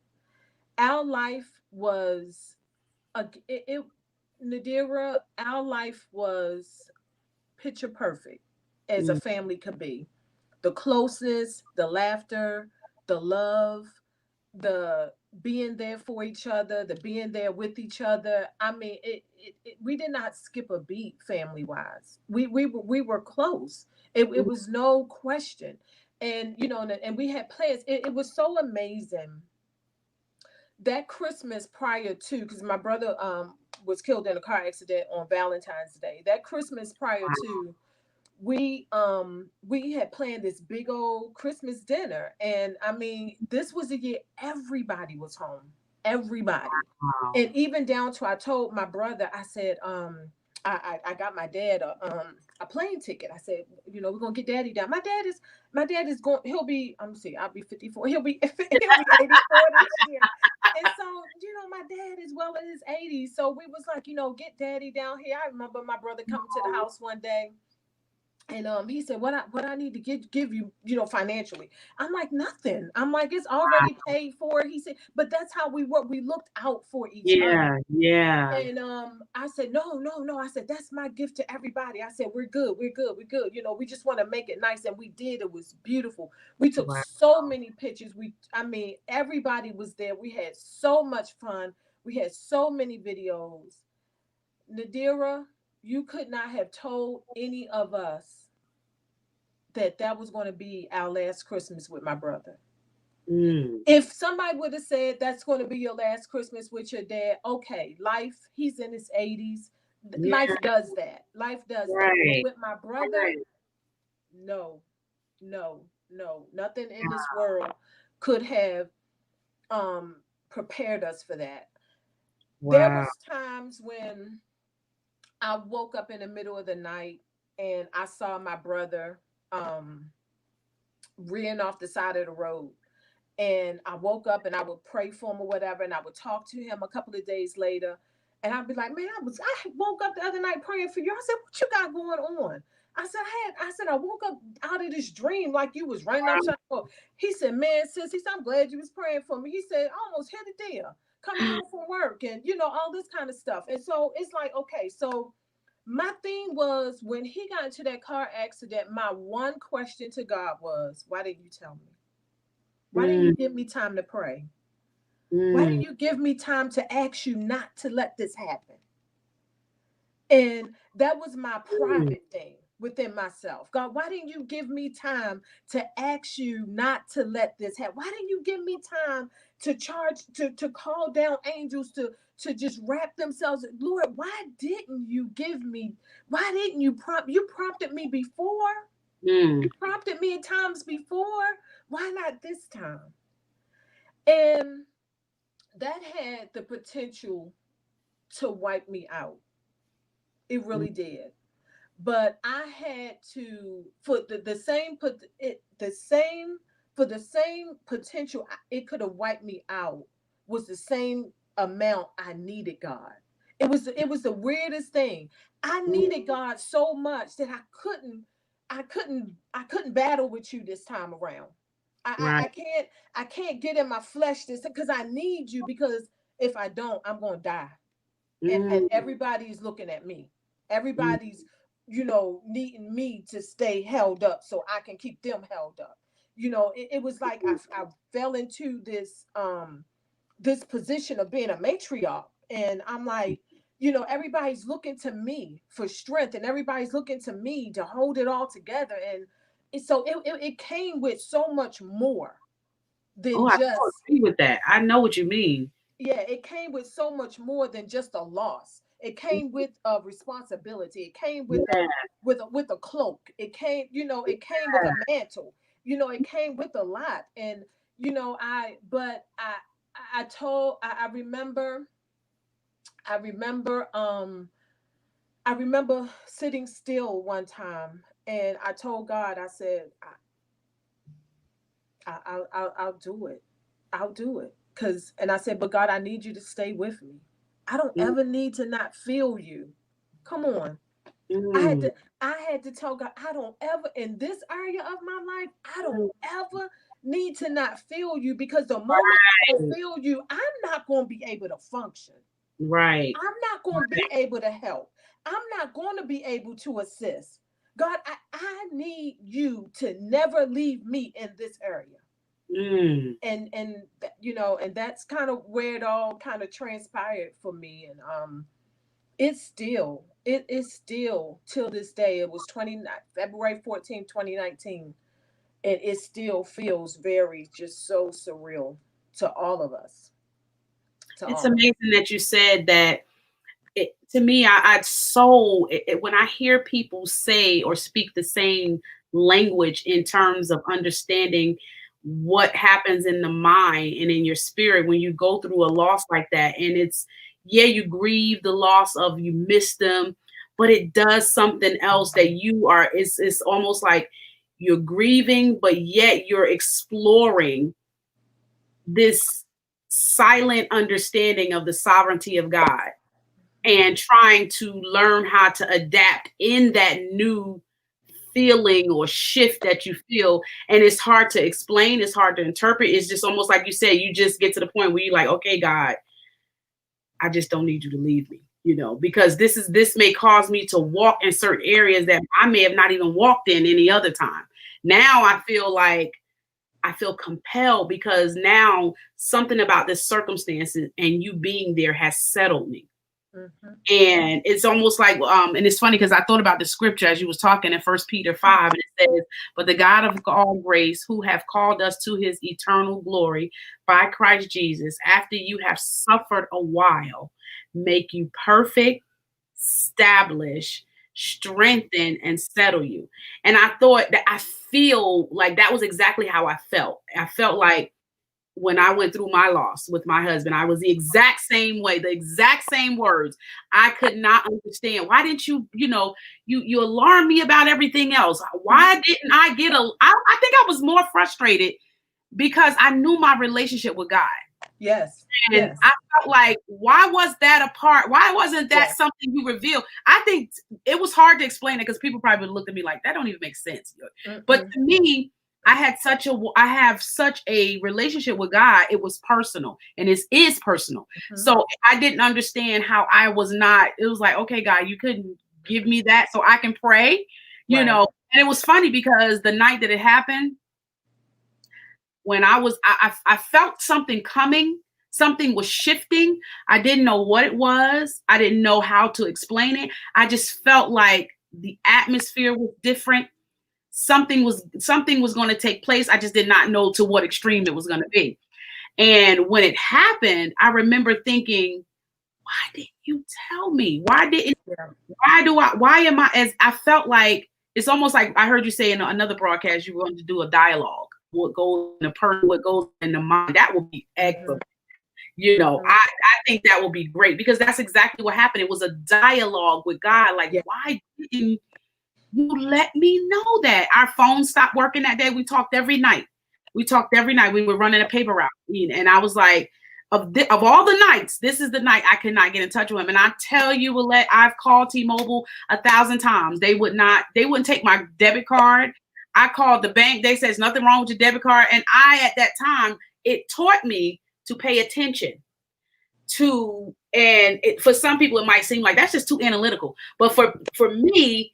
Our life was it Nadira, our life was picture perfect as a mm, family could be. The closeness, the laughter, the love, the being there for each other, the being there with each other. I mean, we did not skip a beat family wise. We were close. It was no question. And and we had plans. It was so amazing that Christmas prior to, because my brother was killed in a car accident on Valentine's Day. That Christmas prior to, we had planned this big old Christmas dinner. And I mean, this was a year everybody was home. Everybody. wow. And even down to, I told my brother, I said, I got my dad a plane ticket. I said, we're gonna get daddy down. My dad is going, he'll be, I'm see, I'll be 54. He'll be 84 this year. And so, my dad is well in his 80s. So we was like, get daddy down here. I remember my brother coming to the house one day, and he said, "What I need to give you, financially." I'm like, "Nothing." I'm like, "It's already paid for." He said, "But that's how we work. We looked out for each other." Yeah, yeah. And I said, "No, no, no." I said, "That's my gift to everybody." I said, "We're good. We're good. We're good. We just want to make it nice." And we did. It was beautiful. We took Wow. so many pictures. I mean, everybody was there. We had so much fun. We had so many videos. Nadira, you could not have told any of us that was going to be our last Christmas with my brother. If somebody would have said that's going to be your last Christmas with your dad, okay, life, he's in his 80s. Yeah. Life does that. Life does that. But Right. with my brother, Right. no, no. Nothing in this world could have prepared us for that. There Wow. was times when I woke up in the middle of the night and I saw my brother rearing off the side of the road. And I woke up and I would pray for him or whatever, and I would talk to him a couple of days later, and I'd be like, "Man, I woke up the other night praying for you." I said, "What you got going on?" I woke up out of this dream like you was running up. He said, "Man, sis," he said, "I'm glad you was praying for me." He said, "I almost hit a deer coming home from work, and all this kind of stuff." And so it's like, okay, so my thing was when he got into that car accident, my one question to God was, "Why didn't you tell me? Why didn't you Mm, give me time to pray? Why didn't mm, you give me time to ask you not to let this happen?" And that was my mm. private thing within myself. God, why didn't you give me time to ask you not to let this happen? Why didn't you give me time to to call down angels to just wrap themselves? Lord, why didn't you give me? Why didn't you prompted me before? You Mm. prompted me at times before. Why not this time? And that had the potential to wipe me out. It Mm. really did. But I had to for the same put it the same for the same potential it could have wiped me out was the same amount I needed God. It was the weirdest thing. I Mm. needed God so much that I couldn't battle with you this time around. I Right. can't get in my flesh this because I need you, because if I don't, I'm gonna die. And Mm. everybody's looking at me. Mm. Everybody's, needing me to stay held up so I can keep them held up. It was like I fell into this position of being a matriarch. And I'm like, everybody's looking to me for strength, and everybody's looking to me to hold it all together. And it came with so much more Oh, than I so just, agree with that. I know what you mean. yeah, it came with so much more than just a loss. It came with a responsibility. It came with a Yeah. with a cloak. It came with a mantle. It came with a lot. And I remember, I remember I remember sitting still one time, and I told God, I said, I'll do it. I'll do it. And I said, but God, I need you to stay with me. I don't Mm. ever need to not feel you. Come on. I had Mm. to, I had to tell God, I don't ever, in this area of my life, I don't ever need to not feel you, because the moment I don't Right. feel you, I'm not going to be able to function. Right. I'm not going to be able to help. I'm not going to be able to assist. God, I need you to never leave me in this area. Mm. And that's kind of where it all kind of transpired for me. And it is still till this day. It was February 14, 2019, and it still feels very, just so surreal to all of us. To It's all of us. amazing that you said that. To me, when I hear people say or speak the same language in terms of understanding what happens in the mind and in your spirit when you go through a loss like that, and yeah, you grieve the loss of, you miss them, but it does something else that it's almost like you're grieving, but yet you're exploring this silent understanding of the sovereignty of God, and trying to learn how to adapt in that new feeling or shift that you feel. And it's hard to explain, it's hard to interpret. It's just almost like you said, you just get to the point where you're like, okay, God, I just don't need you to leave me, because this may cause me to walk in certain areas that I may have not even walked in any other time. Now I feel compelled, because now something about this circumstances and you being there has settled me. Mhm. And it's almost like, and it's funny because I thought about the scripture as you was talking in 1 Peter 5, and it says, "But the God of all grace, who have called us to his eternal glory by Christ Jesus, after you have suffered a while, make you perfect, establish, strengthen, and settle you." And I thought that I feel like that was exactly how I felt. I felt like when I went through my loss with my husband, I was the exact same way, the exact same words. I could not understand. Why didn't you, you alarm me about everything else? Why didn't I get I think I was more frustrated because I knew my relationship with God. Yes. And Yes. I felt like, why was that a part? Why wasn't that Yes. something you revealed? I think it was hard to explain it because people probably looked at me like, that don't even make sense. But Mm-mm. to me, I have such a relationship with God. It was personal, and it is personal. Mhm. So I didn't understand how I was not. It was like, okay, God, you couldn't give me that so I can pray, Right. And it was funny because the night that it happened, when I felt something coming, something was shifting. I didn't know what it was. I didn't know how to explain it. I just felt like the atmosphere was different. Something was going to take place. I just did not know to what extreme it was going to be. And when it happened, I remember thinking, why didn't you tell me? Yeah. Why am I, as I felt like, it's almost like I heard you say in another broadcast, you were going to do a dialogue. What goes in the person, what goes in the mind, that would be Mhm. excellent. Mhm. I think that would be great because that's exactly what happened. It was a dialogue with God. Like, Yeah. why didn't you let me know that? Our phone stopped working that day. We talked every night. We were running a paper route. And I was like, of all the nights, this is the night I could not get in touch with him. And I tell you, Willette, I've called T-Mobile 1,000 times. They wouldn't take my debit card. I called the bank. They said, there's nothing wrong with your debit card. And at that time, it taught me to pay attention for some people, it might seem like that's just too analytical. But for me,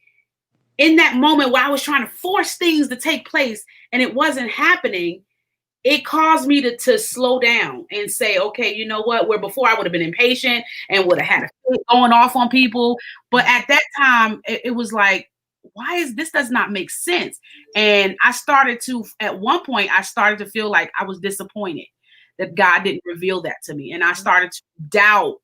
in that moment where I was trying to force things to take place and it wasn't happening, it caused me to slow down and say, okay, you know what? Where before I would have been impatient and would have had a fit going off on people. But at that time, it was like, why is this does not make sense? And at one point, I started to feel like I was disappointed that God didn't reveal that to me. And I started to doubt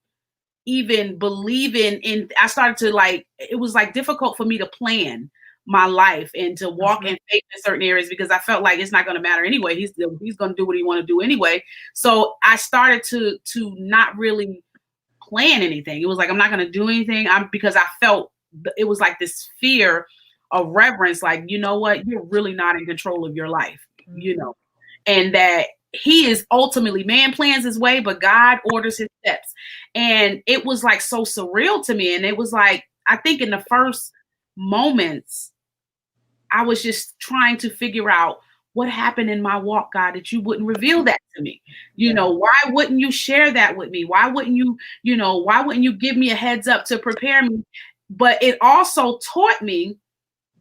even believing in, I started to like, it was like difficult for me to plan my life and to walk Mhm. in faith in certain areas because I felt like it's not going to matter anyway. He's going to do what he want to do anyway. So I started to not really plan anything. It was like, I'm not going to do anything. Because I felt it was like this fear of reverence. Like, you know what? You're really not in control of your life, Mhm. and that he is ultimately, man plans his way, but God orders his steps. And it was like so surreal to me. And it was like, I think in the first moments, I was just trying to figure out what happened in my walk, God, that you wouldn't reveal that to me. Yeah. Why wouldn't you share that with me? Why wouldn't you give me a heads up to prepare me? But it also taught me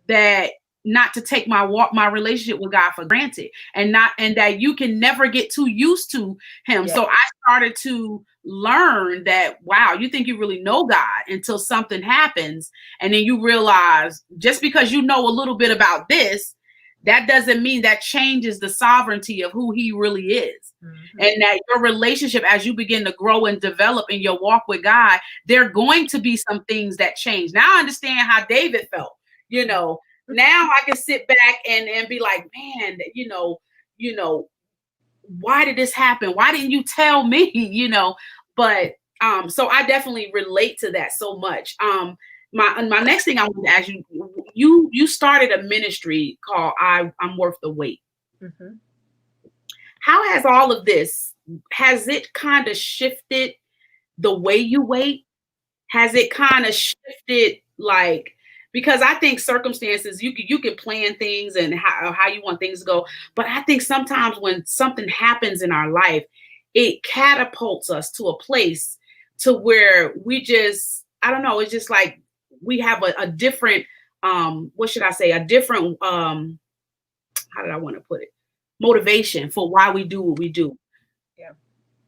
that not to take my relationship with God for granted, and that you can never get too used to him. Yeah. So I started to learn that, wow, you think you really know God until something happens, and then you realize just because you know a little bit about this, that doesn't mean that changes the sovereignty of who he really is. Mhm. And that your relationship, as you begin to grow and develop in your walk with God, there are going to be some things that change. Now I understand how David felt. Now I can sit back and be like, man, you know, why did this happen? Why didn't you tell me? But so I definitely relate to that so much. My next thing I want to ask you, you started a ministry called I'm Worth the Wait. Mhm. How has all of this, has it kind of shifted the way you wait? Has it kind of shifted, like, because I think circumstances, you can plan things and how you want things to go, but I think sometimes when something happens in our life, it catapults us to a place to where we just, I don't know, it's just like we have a different, what should I say, a different, how did I want to put it, motivation for why we do what we do. Yeah.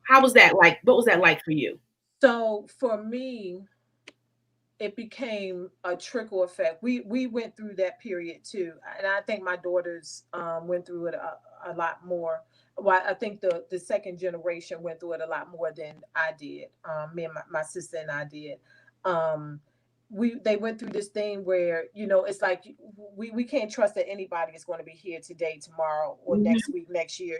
How was that like? What was that like for you? So for me, it became a trickle effect. We went through that period too, and I think my daughters went through it a lot more. Well, I think the second generation went through it a lot more than I did. Me and my sister and I did. Um, they went through this thing where, it's like we can't trust that anybody is going to be here today, tomorrow, or next Mhm, week, next year,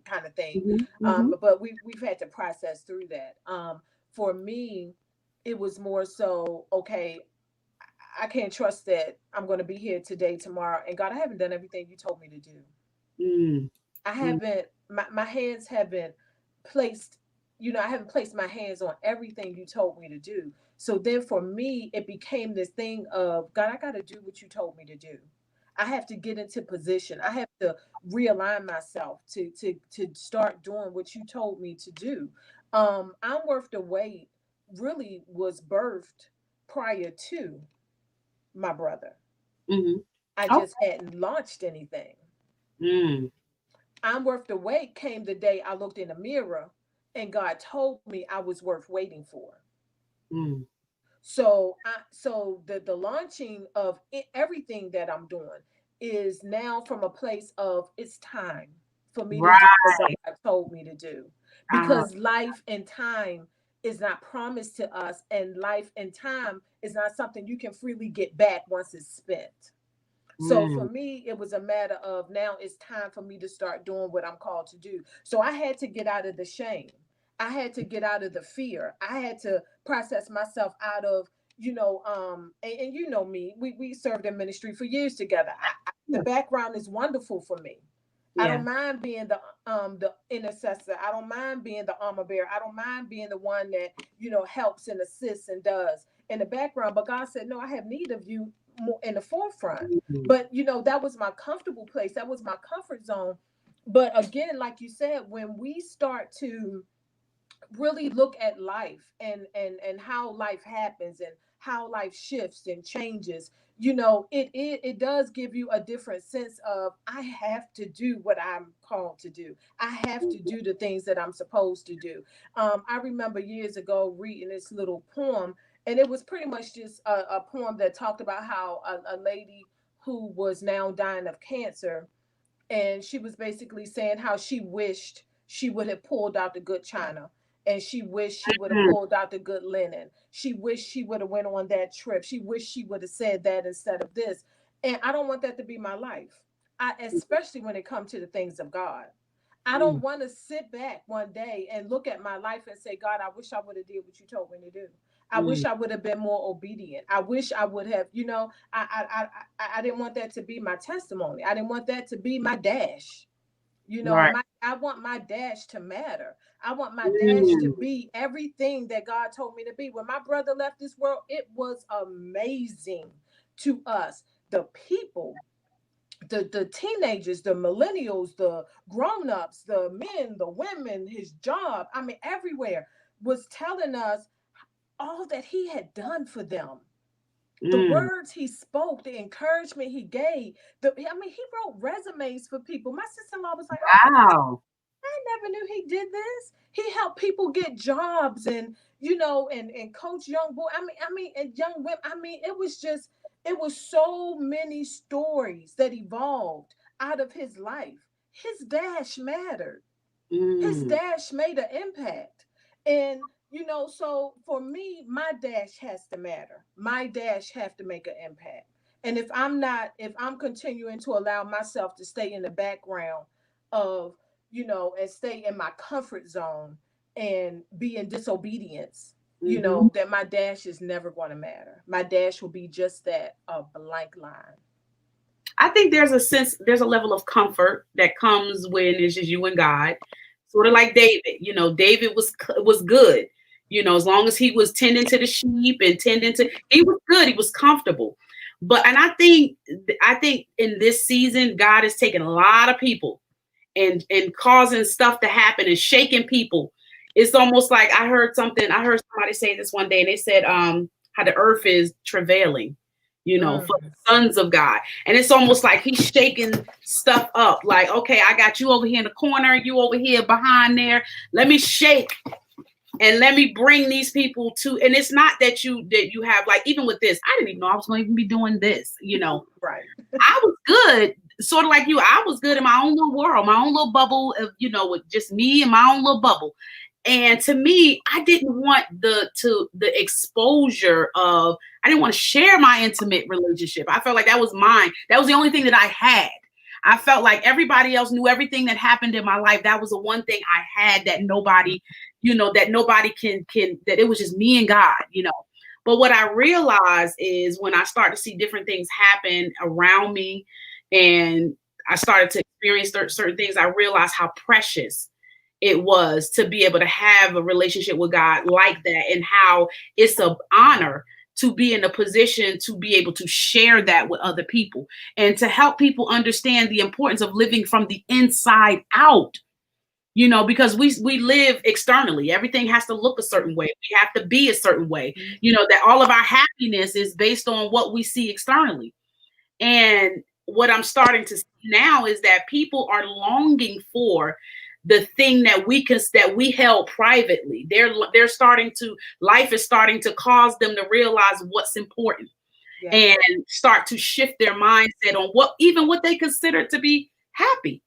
kind of thing. mhm, mhm, But we've had to process through that. For me, it was more so, okay, I can't trust that I'm going to be here today, tomorrow. And God, I haven't done everything you told me to do. mm, I mm, haven't, my hands haven't placed, I haven't placed my hands on everything you told me to do. So then for me, it became this thing of, God, I got to do what you told me to do. I have to get into position. I have to realign myself to start doing what you told me to do. I'm Worth the Wait really was birthed prior to my brother. mhm. I Oh, just hadn't launched anything. mm, I'm Worth the Wait came the day I looked in the mirror and God told me I was worth waiting for. mm. So the launching of everything that I'm doing is now from a place of it's time for me to do what Right. God told me to do, Uh, because life and time is not promised to us, and life and time is not something you can freely get back once it's spent. So for mm, me, it was a matter of now it's time for me to start doing what I'm called to do. So I had to get out of the shame. I had to get out of the fear. I had to process myself out of, and you know me, we served in ministry for years together. The yeah. background is wonderful for me. I Yeah. don't mind being the intercessor. I don't mind being the armor bearer. I don't mind being the one that, helps and assists and does in the background. But God said, no, I have need of you more in the forefront. Mm, But that was my comfortable place. That was my comfort zone. But again, like you said, when we start to really look at life and how life happens and how life shifts and changes, it does give you a different sense of, I have to do what I'm called to do. I have to do the things that I'm supposed to do. I remember years ago reading this little poem, and it was pretty much just a poem that talked about how a lady who was now dying of cancer, and she was basically saying how she wished she would have pulled out the good china, and she wished she would have mm, pulled out the good linen. She wished she would have went on that trip. She wished she would have said that instead of this. And I don't want that to be my life. Especially when it comes to the things of God. I don't mm, want to sit back one day and look at my life and say, God, I wish I would have did what you told me to do. I wish mm. I would have been more obedient. I wish I would have, I didn't want that to be my testimony. I didn't want that to be my dash. Right. I want my dash to matter. I want my dash to Mm, be everything that God told me to be. When my brother left this world, it was amazing to us. The people, the teenagers, the millennials, the grown-ups, the men, the women, his job, I mean, everywhere was telling us all that he had done for them, the mm. words he spoke, the encouragement he gave. He wrote resumes for people. My sister-in-law was like, Wow. I never knew he did this. He helped people get jobs, and and coach young boy. And young women. It was so many stories that evolved out of his life. His dash mattered. His Mm. dash made an impact. And so for me, my dash has to matter. My dash have to make an impact. And if I'm continuing to allow myself to stay in the background of, and stay in my comfort zone and be in disobedience, Hmm. that my dash is never going to matter. My dash will be just that, a blank line. I think there's a level of comfort that comes when it's just you and God. Sort of like David. David was good. As long as he was tending to the sheep and he was good. He was comfortable. And I think in this season, God is taking a lot of people and causing stuff to happen and shaking people. It's almost like I heard somebody say this one day, and they said how the earth is travailing, for Mm. the sons of God. And it's almost like he's shaking stuff up. Like, okay, I got you over here in the corner, you over here behind there. Let me shake and let me bring these people to, and it's not that you have, like, even with this, I didn't even know I was going to even be doing this, Right. I was good, sort of like you. I was good in my own little world, my own little bubble of, with just me and my own little bubble. And to me, I didn't want the exposure of, I didn't want to share my intimate relationship. I felt like that was mine. That was the only thing that I had. I felt like everybody else knew everything that happened in my life. That was the one thing I had that nobody, that nobody can, that it was just me and God, But what I realized is when I started to see different things happen around me and I started to experience certain things, I realized how precious it was to be able to have a relationship with God like that, and how it's an honor to be in a position to be able to share that with other people and to help people understand the importance of living from the inside out. Because we live externally. Everything has to look a certain way. We have to be a certain way, that all of our happiness is based on what we see externally. And what I'm starting to see now is that people are longing for the thing that we held privately. They're starting to, life is starting to cause them to realize what's important. Yes. And start to shift their mindset on what they consider to be happy.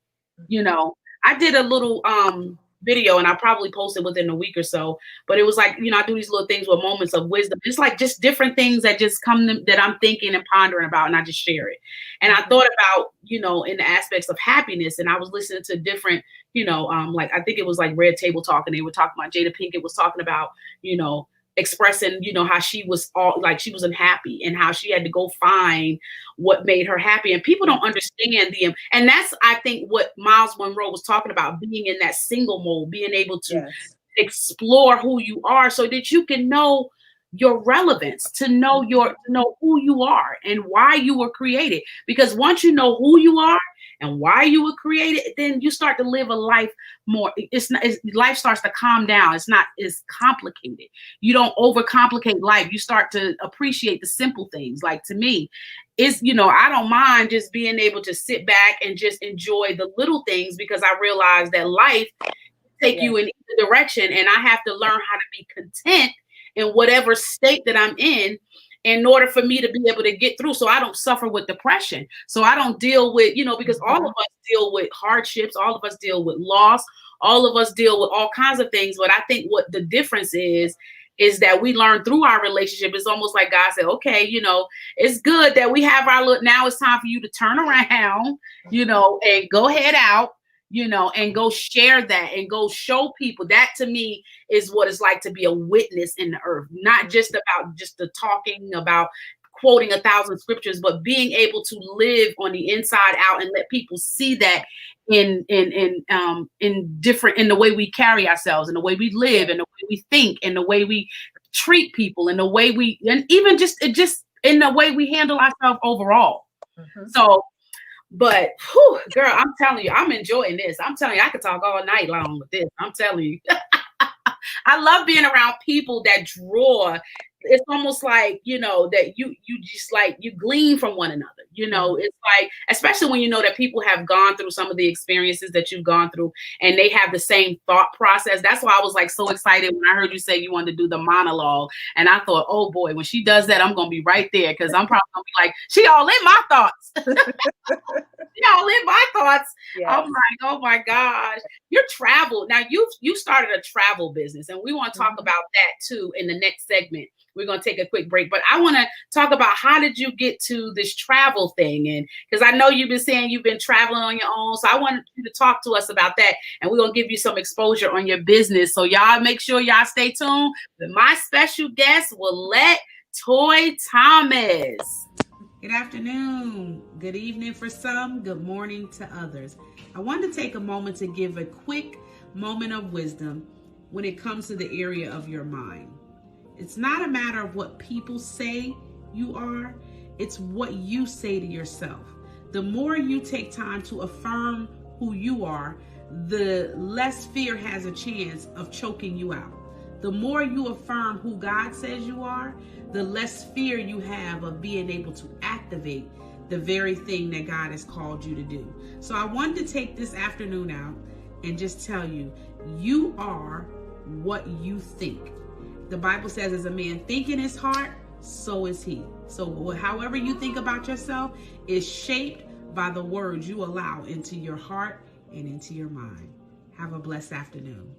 I did a little video, and I probably posted within a week or so, but it was like, I do these little things with moments of wisdom. It's like just different things that just come that I'm thinking and pondering about, and I just share it. And I thought about, in the aspects of happiness, and I was listening to different, like, I think it was like Red Table Talk, and they were talking about, Jada Pinkett was talking about, expressing, how she was she was unhappy and how she had to go find what made her happy. And people don't understand and that's, I think, what Miles Monroe was talking about, being in that single mode, being able to explore who you are so that you can know your relevance, to know who you are and why you were created. Because once you know who you are and why you were created, then you start to live a life more. Life starts to calm down. It's not as complicated. You don't overcomplicate life. You start to appreciate the simple things. Like, to me, it's, I don't mind just being able to sit back and just enjoy the little things, because I realize that life take you in either direction, and I have to learn how to be content in whatever state that I'm in order for me to be able to get through, so I don't suffer with depression, so I don't deal with, because all of us deal with hardships, all of us deal with loss, all of us deal with all kinds of things. But I think what the difference is that we learn through our relationship. It's almost like God said, okay, it's good that we have our look. Now it's time for you to turn around, and go head out, and go share that and go show people. That, to me, is what it's like to be a witness in the earth, not just about just the talking about quoting 1,000 scriptures, but being able to live on the inside out and let people see that in different, in the way we carry ourselves, in the way we live, in the way we think, in the way we treat people, in the way and even just in the way we handle ourselves overall. So, but girl, I'm telling you, I'm enjoying this. I'm telling you, I could talk all night long with this. I'm telling you. I love being around people that draw. It's almost like, that you just like, you glean from one another. It's like, especially when that people have gone through some of the experiences that you've gone through, and they have the same thought process. That's why I was like so excited when I heard you say you wanted to do the monologue. And I thought, oh boy, when she does that, I'm going to be right there, because I'm probably going to be like, she all in my thoughts. She all in my thoughts. Yes. I'm like, oh my gosh, your travel. Now you started a travel business, and we want to talk about that too in the next segment. We're going to take a quick break, but I want to talk about, how did you get to this travel thing? And because I know you've been saying you've been traveling on your own. So I wanted you to talk to us about that, and we're going to give you some exposure on your business. So y'all make sure y'all stay tuned with my special guest, Willette Toy Thomas. Good afternoon. Good evening for some. Good morning to others. I want to take a moment to give a quick moment of wisdom when it comes to the area of your mind. It's not a matter of what people say you are, it's what you say to yourself. The more you take time to affirm who you are, the less fear has a chance of choking you out. The more you affirm who God says you are, the less fear you have of being able to activate the very thing that God has called you to do. So I wanted to take this afternoon out and just tell you, you are what you think. The Bible says, as a man think in his heart, so is he. So however you think about yourself is shaped by the words you allow into your heart and into your mind. Have a blessed afternoon.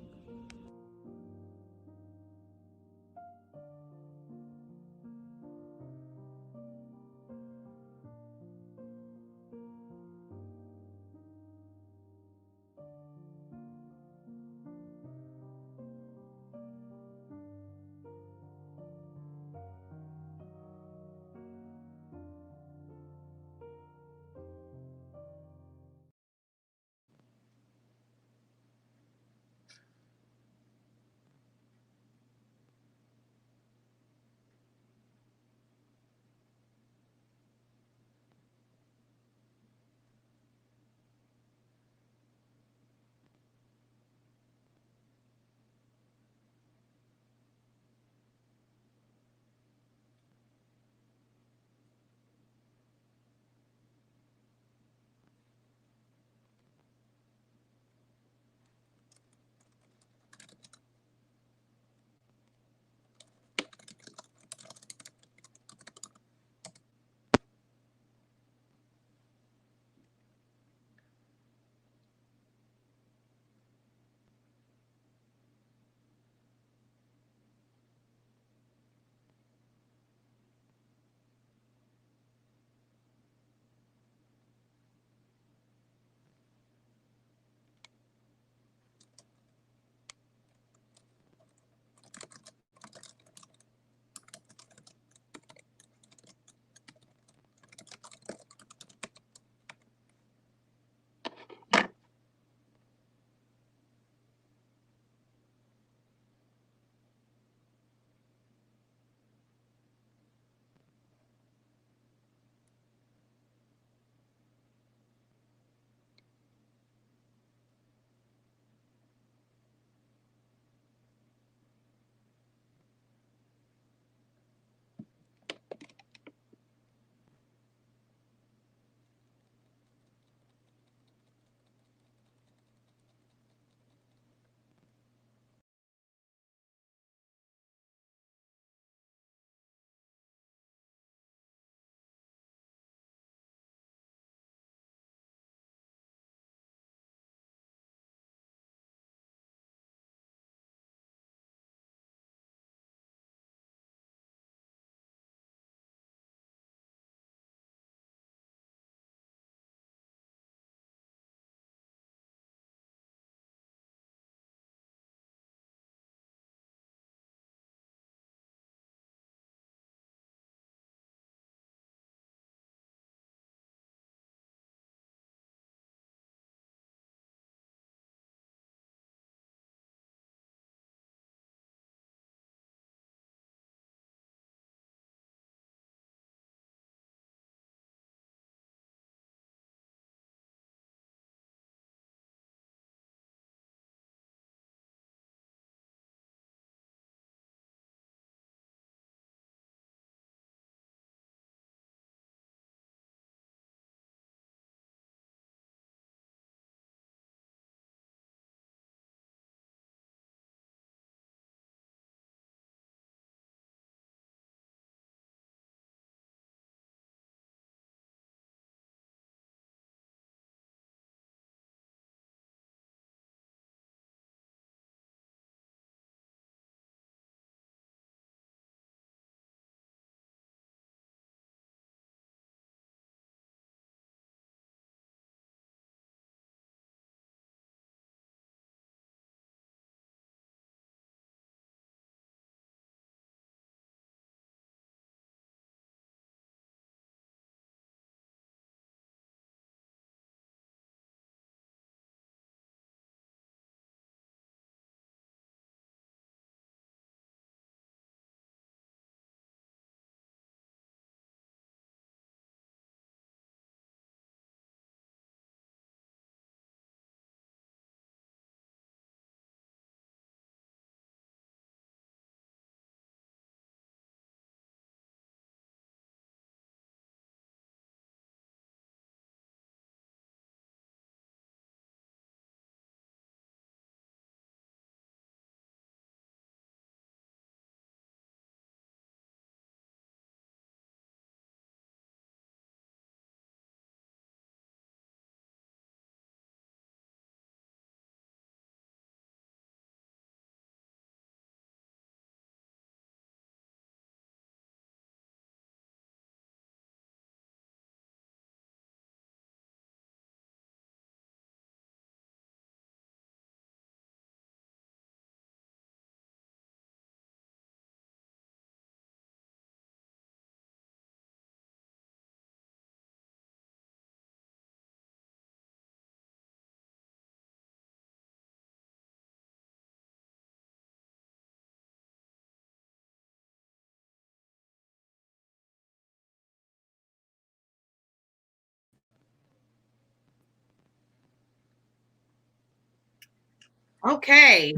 Okay,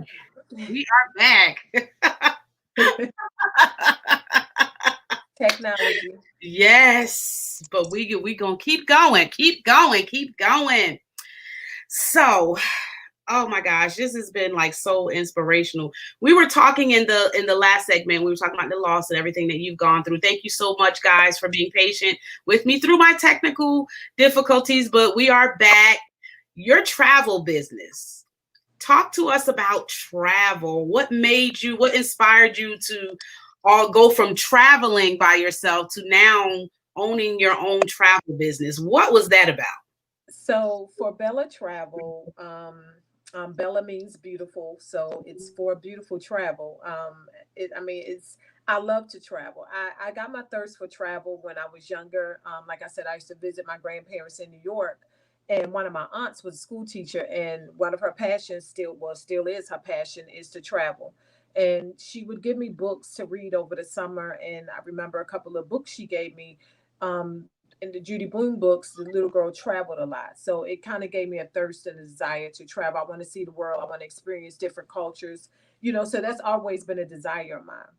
we are back. Technology. Yes, but we gonna keep going, keep going, keep going. So, oh my gosh, this has been like so inspirational. We were talking in the last segment, we were talking about the loss and everything that you've gone through. Thank you so much, guys, for being patient with me through my technical difficulties, but we are back. Your travel business. Talk to us about travel. What made you, what inspired you to all go from traveling by yourself to now owning your own travel business? What was that about? So for Bella Travel, Bella means beautiful, so it's for beautiful travel. I mean, I love to travel. I got my thirst for travel when I was younger. Like I said, I used to visit my grandparents in New York, and one of my aunts was a school teacher, and one of her passions still is her passion is to travel. And she would give me books to read over the summer, and I remember a couple of books she gave me. In the Judy Blume books, the little girl traveled a lot. So it kind of gave me a thirst and a desire to travel. I want to see the world. I want to experience different cultures, so that's always been a desire of mine.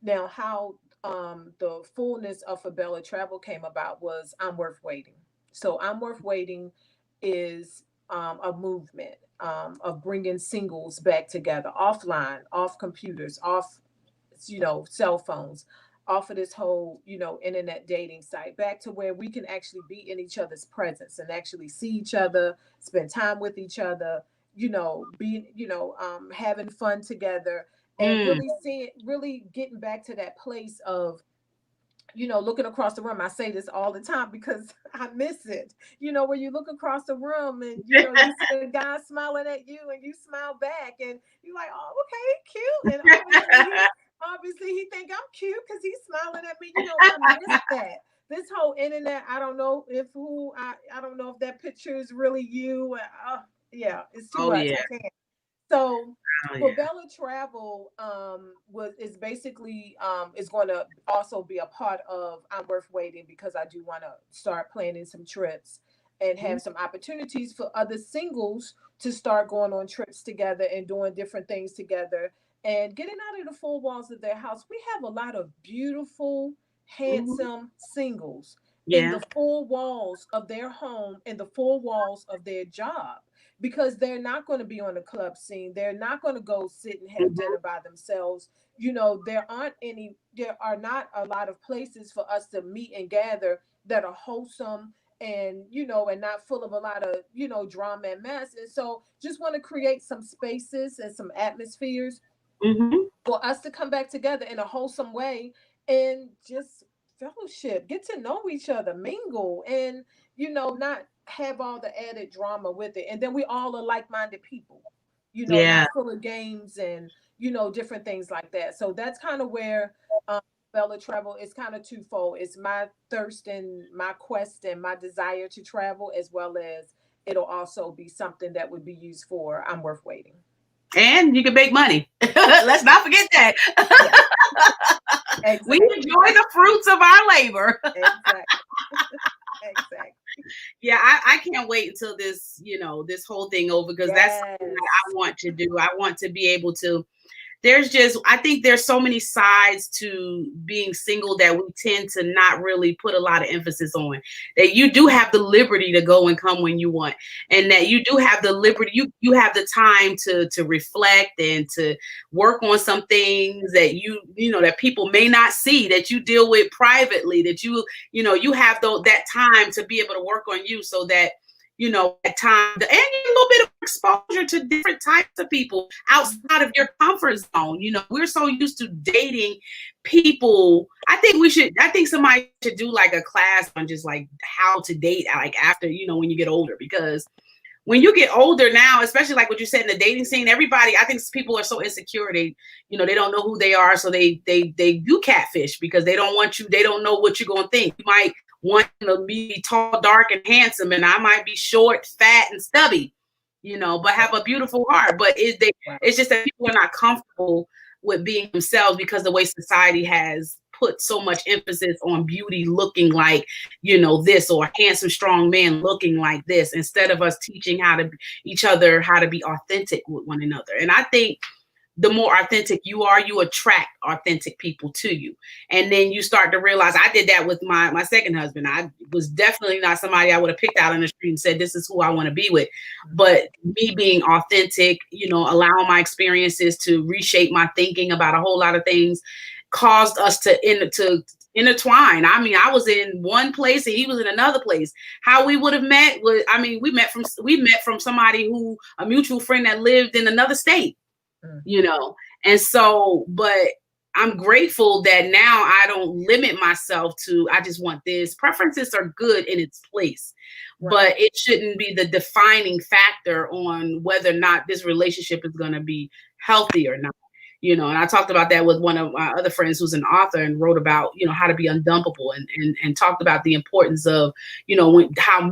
Now, how the fullness of Fabella Travel came about was I'm Worth Waiting. So I'm Worth Waiting is a movement of bringing singles back together offline, off computers, off cell phones, off of this whole internet dating site, back to where we can actually be in each other's presence and actually see each other, spend time with each other, be having fun together, and Mm, really getting back to that place of looking across the room. I say this all the time because I miss it. Where you look across the room and you see a guy smiling at you and you smile back and you're like, oh, okay, cute. And obviously he think I'm cute because he's smiling at me. I miss that. This whole internet, I don't know if I don't know if that picture is really you. Yeah, it's too oh much. yeah, I can't. So oh for yeah. Bella Travel, was is basically is going to also be a part of I'm Worth Waiting because I do want to start planning some trips and Mhm. have some opportunities for other singles to start going on trips together and doing different things together and getting out of the four walls of their house. We have a lot of beautiful, Mhm. handsome singles in Yeah. the four walls of their home, in the four walls of their job, because they're not going to be on the club scene. They're not going to go sit and have Mhm. dinner by themselves. There are not a lot of places for us to meet and gather that are wholesome and and not full of a lot of drama and mess. And so just want to create some spaces and some atmospheres Mhm. for us to come back together in a wholesome way and just fellowship, get to know each other, mingle, and not have all the added drama with it. And then we all are like-minded people, Yeah. not full of games and different things like that. So that's kind of where Bella Travel is kind of twofold. It's my thirst and my quest and my desire to travel, as well as it'll also be something that would be used for I'm Worth Waiting. And you can make money. Let's not forget that. Yeah, We exactly. enjoy the fruits of our labor. Exactly. Exactly. Yeah, I can't wait until this whole thing over because that's something that I Yes. want to do. I want to be able to I think there's so many sides to being single that we tend to not really put a lot of emphasis on. That you do have the liberty to go and come when you want, and that you do have the liberty, you have the time to reflect and to work on some things that that people may not see, that you deal with privately, that you have that time to be able to work on you so that at time and a little bit of exposure to different types of people outside of your comfort zone. We're so used to dating people. I think somebody should do like a class on just like how to date like after, when you get older, because when you get older now, especially like what you said in the dating scene, everybody, I think people are so insecure. They don't know who they are. So they do catfish because they don't want you. They don't know what you're going to think. You might want to be tall, dark, and handsome, and I might be short, fat, and stubby, but have a beautiful heart. But Right. it's just that people are not comfortable with being themselves because the way society has put so much emphasis on beauty looking like, this, or a handsome, strong man looking like this, instead of us teaching each other how to be authentic with one another. And I think the more authentic you are, you attract authentic people to you. And then you start to realize, I did that with my second husband. I was definitely not somebody I would have picked out on the street and said, this is who I want to be with. But me being authentic, allowing my experiences to reshape my thinking about a whole lot of things, caused us to intertwine. I mean, I was in one place and he was in another place. How we would have met was, we met from somebody a mutual friend that lived in another state. And so, but I'm grateful that now I don't limit myself to, I just want this. Preferences are good in its place, but it shouldn't be the defining factor on whether or not this relationship is going to be healthy or not. And I talked about that with one of my other friends who's an author, and wrote about, how to be undumpable, and talked about the importance of, how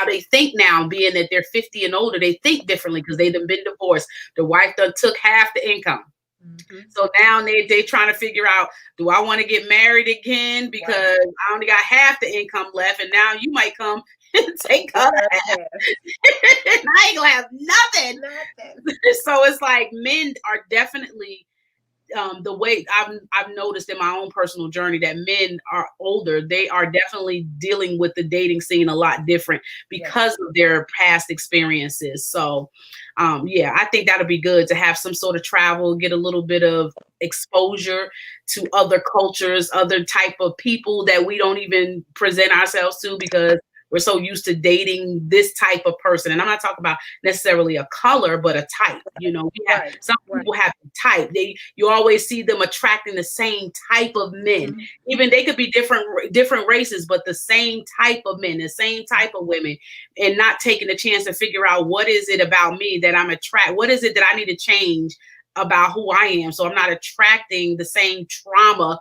they think now, being that they're 50 and older, they think differently because they've been divorced. The wife done took half the income. Mm-hmm. So now they trying to figure out, do I want to get married again? Because I only got half the income left, and now you might come and take other half. And I ain't gonna have nothing. So it's like, men are definitely the way I've noticed in my own personal journey, that men are older, they are definitely dealing with the dating scene a lot different because of their past experiences. So I think that'll be good to have some sort of travel, get a little bit of exposure to other cultures, other type of people that we don't even present ourselves to, because we're so used to dating this type of person. And I'm not talking about necessarily a color, but a type. Some people have a type. You always see them attracting the same type of men. Mm-hmm. Even they could be different races, but the same type of men, the same type of women, and not taking a chance to figure out, what is it about me that I'm attracted? What is it that I need to change about who I am, so I'm not attracting the same trauma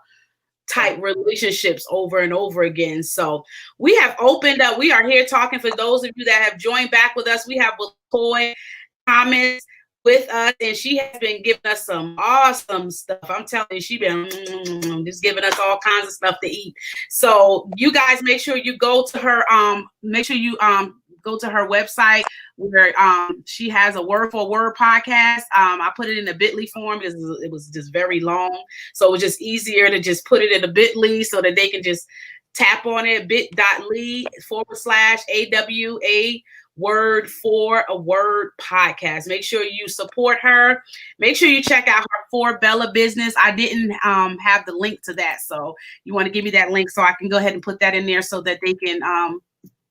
type relationships over and over again. So we have opened up. We are here talking. For those of you that have joined back with us, we have Willette comments with us, and she has been giving us some awesome stuff. I'm telling you, she's been just giving us all kinds of stuff to eat. So you guys, make sure you go to her. Go to her website, where she has a word for word podcast. I put it in a bit.ly form because it was just very long. So it was just easier to just put it in a bit.ly so that they can just tap on it, bit.ly/AWA word for a word podcast. Make sure you support her. Make sure you check out her For Bella business. I didn't have the link to that. So you want to give me that link so I can go ahead and put that in there so that they can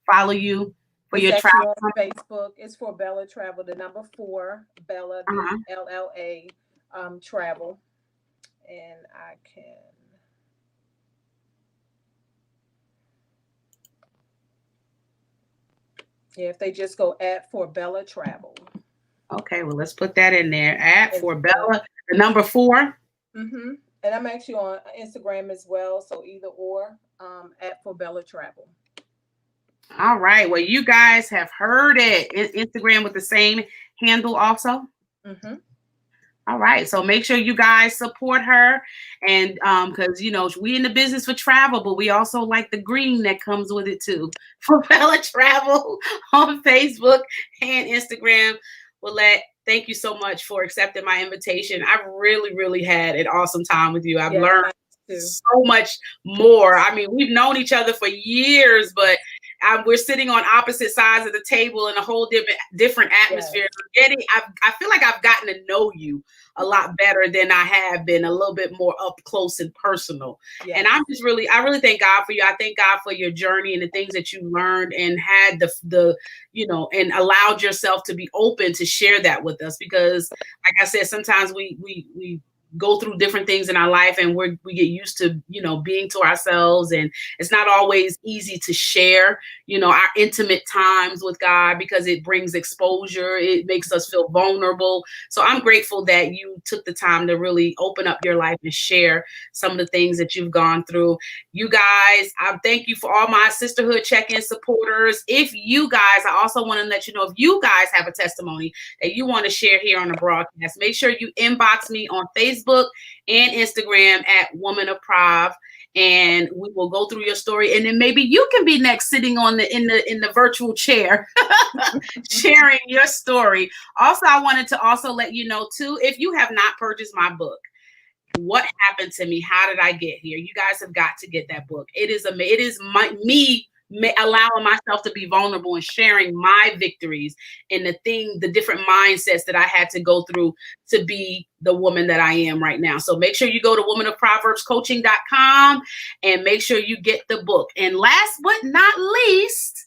follow you. For your travel on Facebook, it's For Bella Travel, the number 4 Bella, BLLA travel, and I can. If they just go at For Bella Travel. Okay, well, let's put that in there. At For Bella, the number 4. Mm-hmm. And I'm actually on Instagram as well, so either or, at For Bella Travel. All right. Well, you guys have heard it. Instagram with the same handle also. Mm-hmm. All right. So make sure you guys support her. And because, we in the business for travel, but we also like the green that comes with it too. For Bella Travel on Facebook and Instagram. Willette, thank you so much for accepting my invitation. I've really, really had an awesome time with you. I've learned so much more. I mean, we've known each other for years, but we're sitting on opposite sides of the table in a whole different atmosphere. Yes. I feel like I've gotten to know you a lot better than I have been, a little bit more up close and personal. Yes. And I really thank God for you. I thank God for your journey and the things that you learned and had and allowed yourself to be open to share that with us. Because like I said, sometimes we go through different things in our life, and we get used to, being to ourselves, and it's not always easy to share, our intimate times with God, because it brings exposure. It makes us feel vulnerable. So I'm grateful that you took the time to really open up your life and share some of the things that you've gone through. You guys, I thank you for all my Sisterhood check-in supporters. If you guys, I also want to let you know, if you guys have a testimony that you want to share here on the broadcast, make sure you inbox me on Facebook Facebook and Instagram at Woman of Prov, and we will go through your story, and then maybe you can be next sitting on in the virtual chair sharing your story. Also, I wanted to also let you know too, if you have not purchased my book, What Happened to Me? How Did I Get Here? You guys have got to get that book. It is me allowing myself to be vulnerable and sharing my victories and the different mindsets that I had to go through to be the woman that I am right now. So make sure you go to womanofproverbscoaching.com and make sure you get the book. And last but not least,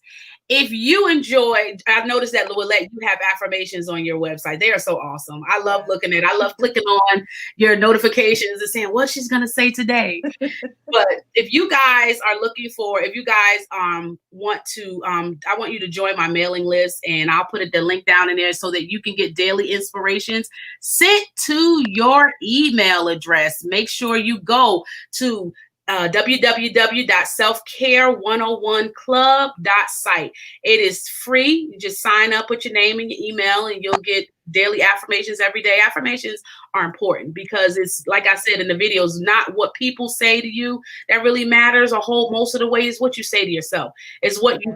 if you enjoyed, I've noticed that, Willette, you have affirmations on your website. They are so awesome. I love looking at it. I love clicking on your notifications and saying what she's going to say today. But if you guys are looking for, if you guys want to, I want you to join my mailing list, and I'll put the link down in there so that you can get daily inspirations sent to your email address. Make sure you go to www.selfcare101club.site. It is free. You just sign up with your name and your email, and you'll get daily affirmations every day. Affirmations are important because it's, like I said in the videos, not what people say to you that really matters most of the way is what you say to yourself. It's what you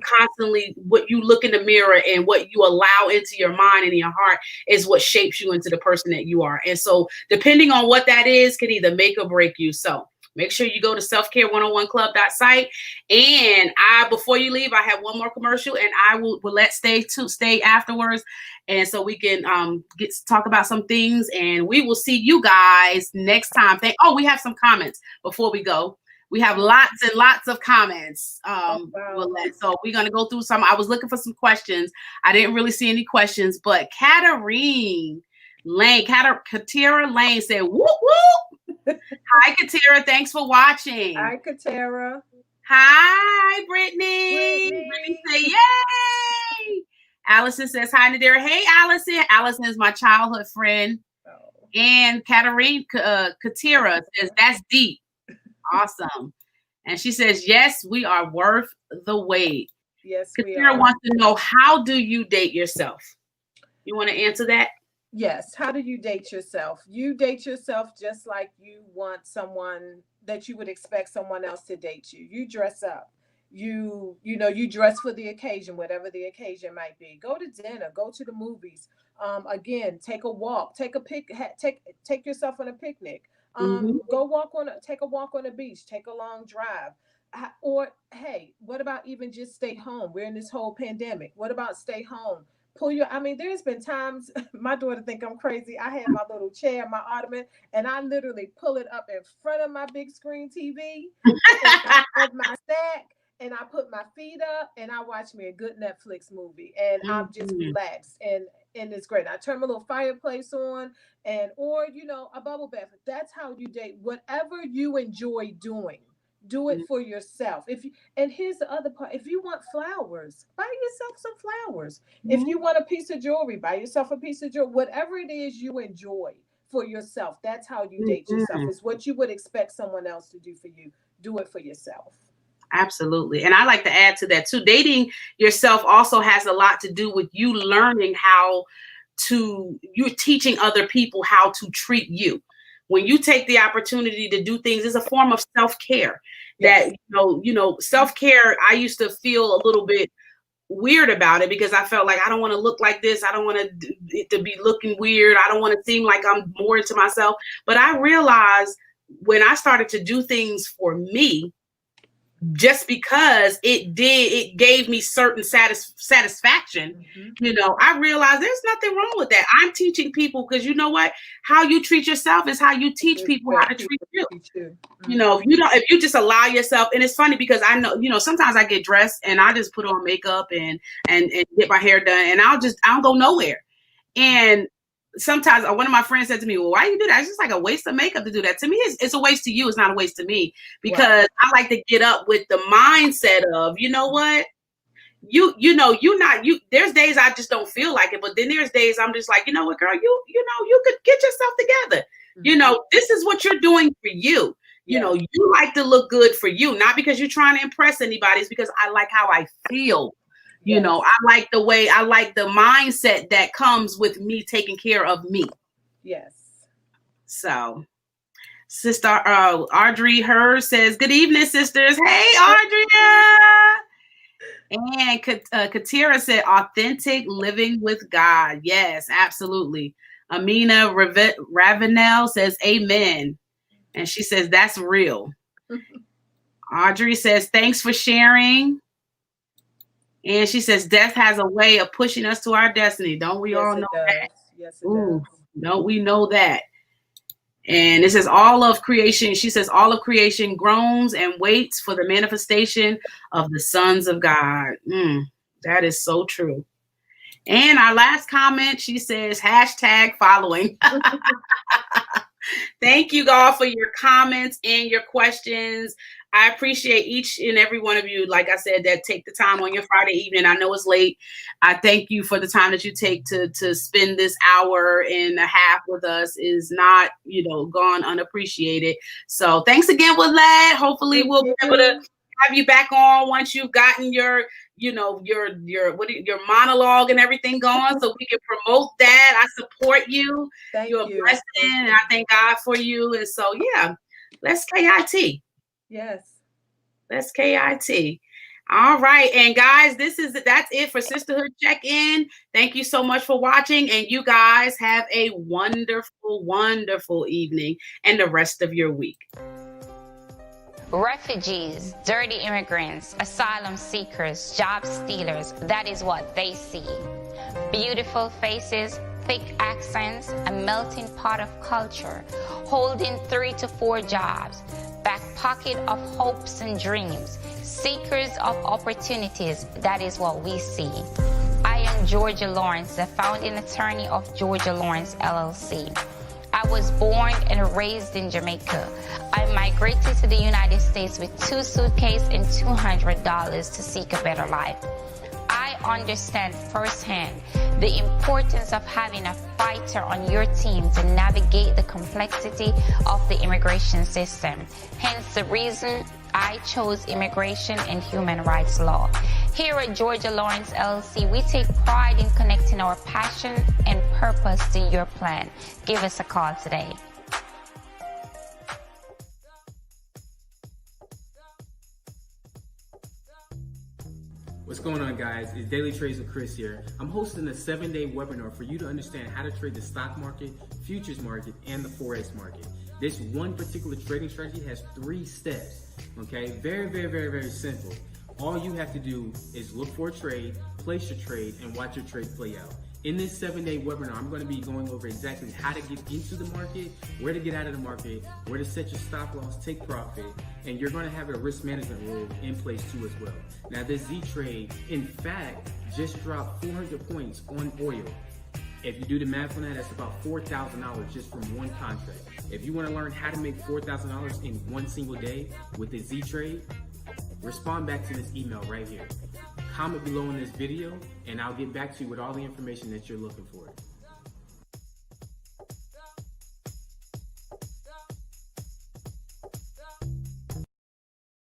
what you look in the mirror and what you allow into your mind and your heart is what shapes you into the person that you are. And so depending on what that is can either make or break you. So make sure you go to selfcare101club.site. And before you leave, I have one more commercial, and I will let stay afterwards. And so we can get to talk about some things, and we will see you guys next time. We have some comments before we go. We have lots and lots of comments. Willette. So we're going to go through some. I was looking for some questions. I didn't really see any questions, but Katera Lane said, whoop, whoop. Hi, Katera. Thanks for watching. Hi, Katera. Hi, Brittany. Brittany say, yay. Allison says, hi, Nadira. Hey, Allison. Allison is my childhood friend. Oh. And Katera says, that's deep. Awesome. And she says, yes, we are worth the wait. Yes, Katera wants to know, how do you date yourself? You want to answer that? Yes. How do you date yourself? You date yourself just like you want someone that you would expect someone else to date you. You dress up. You dress for the occasion, whatever the occasion might be. Go to dinner, go to the movies. Again, take a walk, take yourself on a picnic. Take a walk on the beach, take a long drive. Or hey, what about even just stay home? We're in this whole pandemic. What about stay home? There's been times my daughter think I'm crazy. I had my little chair, my ottoman, and I literally pull it up in front of my big screen TV and my stack, and I put my feet up and I watch me a good Netflix movie, and I'm just relaxed, and it's great. I turn my little fireplace on, or a bubble bath. That's how you date. Whatever you enjoy doing, do it for yourself. And here's the other part: if you want flowers, buy yourself some flowers. If you want a piece of jewelry, buy yourself a piece of jewelry. Whatever it is you enjoy for yourself, that's how you date yourself. It's what you would expect someone else to do for you. Do it for yourself. Absolutely. And I like to add to that too. Dating yourself also has a lot to do with you learning you're teaching other people how to treat you. When you take the opportunity to do things, it's a form of self-care. Yes. That, self-care, I used to feel a little bit weird about it because I felt like I don't want to look like this. I don't want it to be looking weird. I don't want to seem like I'm more into myself. But I realized when I started to do things for me, just because it gave me certain satisfaction, I realized there's nothing wrong with that. I'm teaching people because you know what? How you treat yourself is how you teach people how to treat you. If you just allow yourself, and it's funny because I know, sometimes I get dressed and I just put on makeup and get my hair done, and I don't go nowhere. And sometimes one of my friends said to me, well, why do you do that? It's just like a waste of makeup to do that. To me, it's a waste to you. It's not a waste to me, because I like to get up with the mindset of, you know what? There's days I just don't feel like it, but then there's days I'm just like, you know what, girl, you could get yourself together. Mm-hmm. This is what you're doing for you. You like to look good for you, not because you're trying to impress anybody. It's because I like how I feel. Yes. I like the mindset that comes with me taking care of me. Yes. So Sister Audrey Hurd says, good evening, sisters. Hey, Audrey. And Katira said, authentic living with God. Yes, absolutely. Amina Ravenel says, amen. And she says, that's real. Audrey says, thanks for sharing. And she says, death has a way of pushing us to our destiny. Don't we all know that? Yes, it does. Don't we know that? And it says all of creation, she says, all of creation groans and waits for the manifestation of the sons of God. That is so true. And our last comment, she says, hashtag following. Thank you all for your comments and your questions. I appreciate each and every one of you, like I said, that take the time on your Friday evening. I know it's late. I thank you for the time that you take to spend this hour and a half with us. Is not, gone unappreciated. So thanks again, Willette. Hopefully we'll be able to have you back on once you've gotten your monologue and everything going, so we can promote that. I support you. You're a blessing, and I thank God for you. And so, yeah, let's KIT. Yes. Let's KIT. All right. And guys, that's it for Sisterhood Check-In. Thank you so much for watching. And you guys have a wonderful, wonderful evening and the rest of your week. Refugees, dirty immigrants, asylum seekers, job stealers, that is what they see. Beautiful faces, thick accents, a melting pot of culture, holding 3 to 4 jobs, back pocket of hopes and dreams, seekers of opportunities, that is what we see. I am Georgia Lawrence, the founding attorney of Georgia Lawrence LLC. I was born and raised in Jamaica. I migrated to the United States with 2 suitcases and $200 to seek a better life. I understand firsthand the importance of having a fighter on your team to navigate the complexity of the immigration system. Hence the reason I chose immigration and human rights law. Here at Georgia Lawrence LLC, we take pride in connecting our passion and purpose to your plan. Give us a call today. What's going on, guys? It's Daily Trades with Chris here. I'm hosting a 7-day webinar for you to understand how to trade the stock market, futures market, and the Forex market. This one particular trading strategy has 3 steps, okay? Very, very, very, very simple. All you have to do is look for a trade, place your trade, and watch your trade play out. In this 7-day webinar, I'm going to be going over exactly how to get into the market, where to get out of the market, where to set your stop loss, take profit, and you're going to have a risk management rule in place too as well. Now, this Z trade, in fact, just dropped 400 points on oil. If you do the math on that, that's about $4,000 just from one contract. If you want to learn how to make $4,000 in one single day with the Z trade, respond back to this email right here. Comment below in this video, and I'll get back to you with all the information that you're looking for.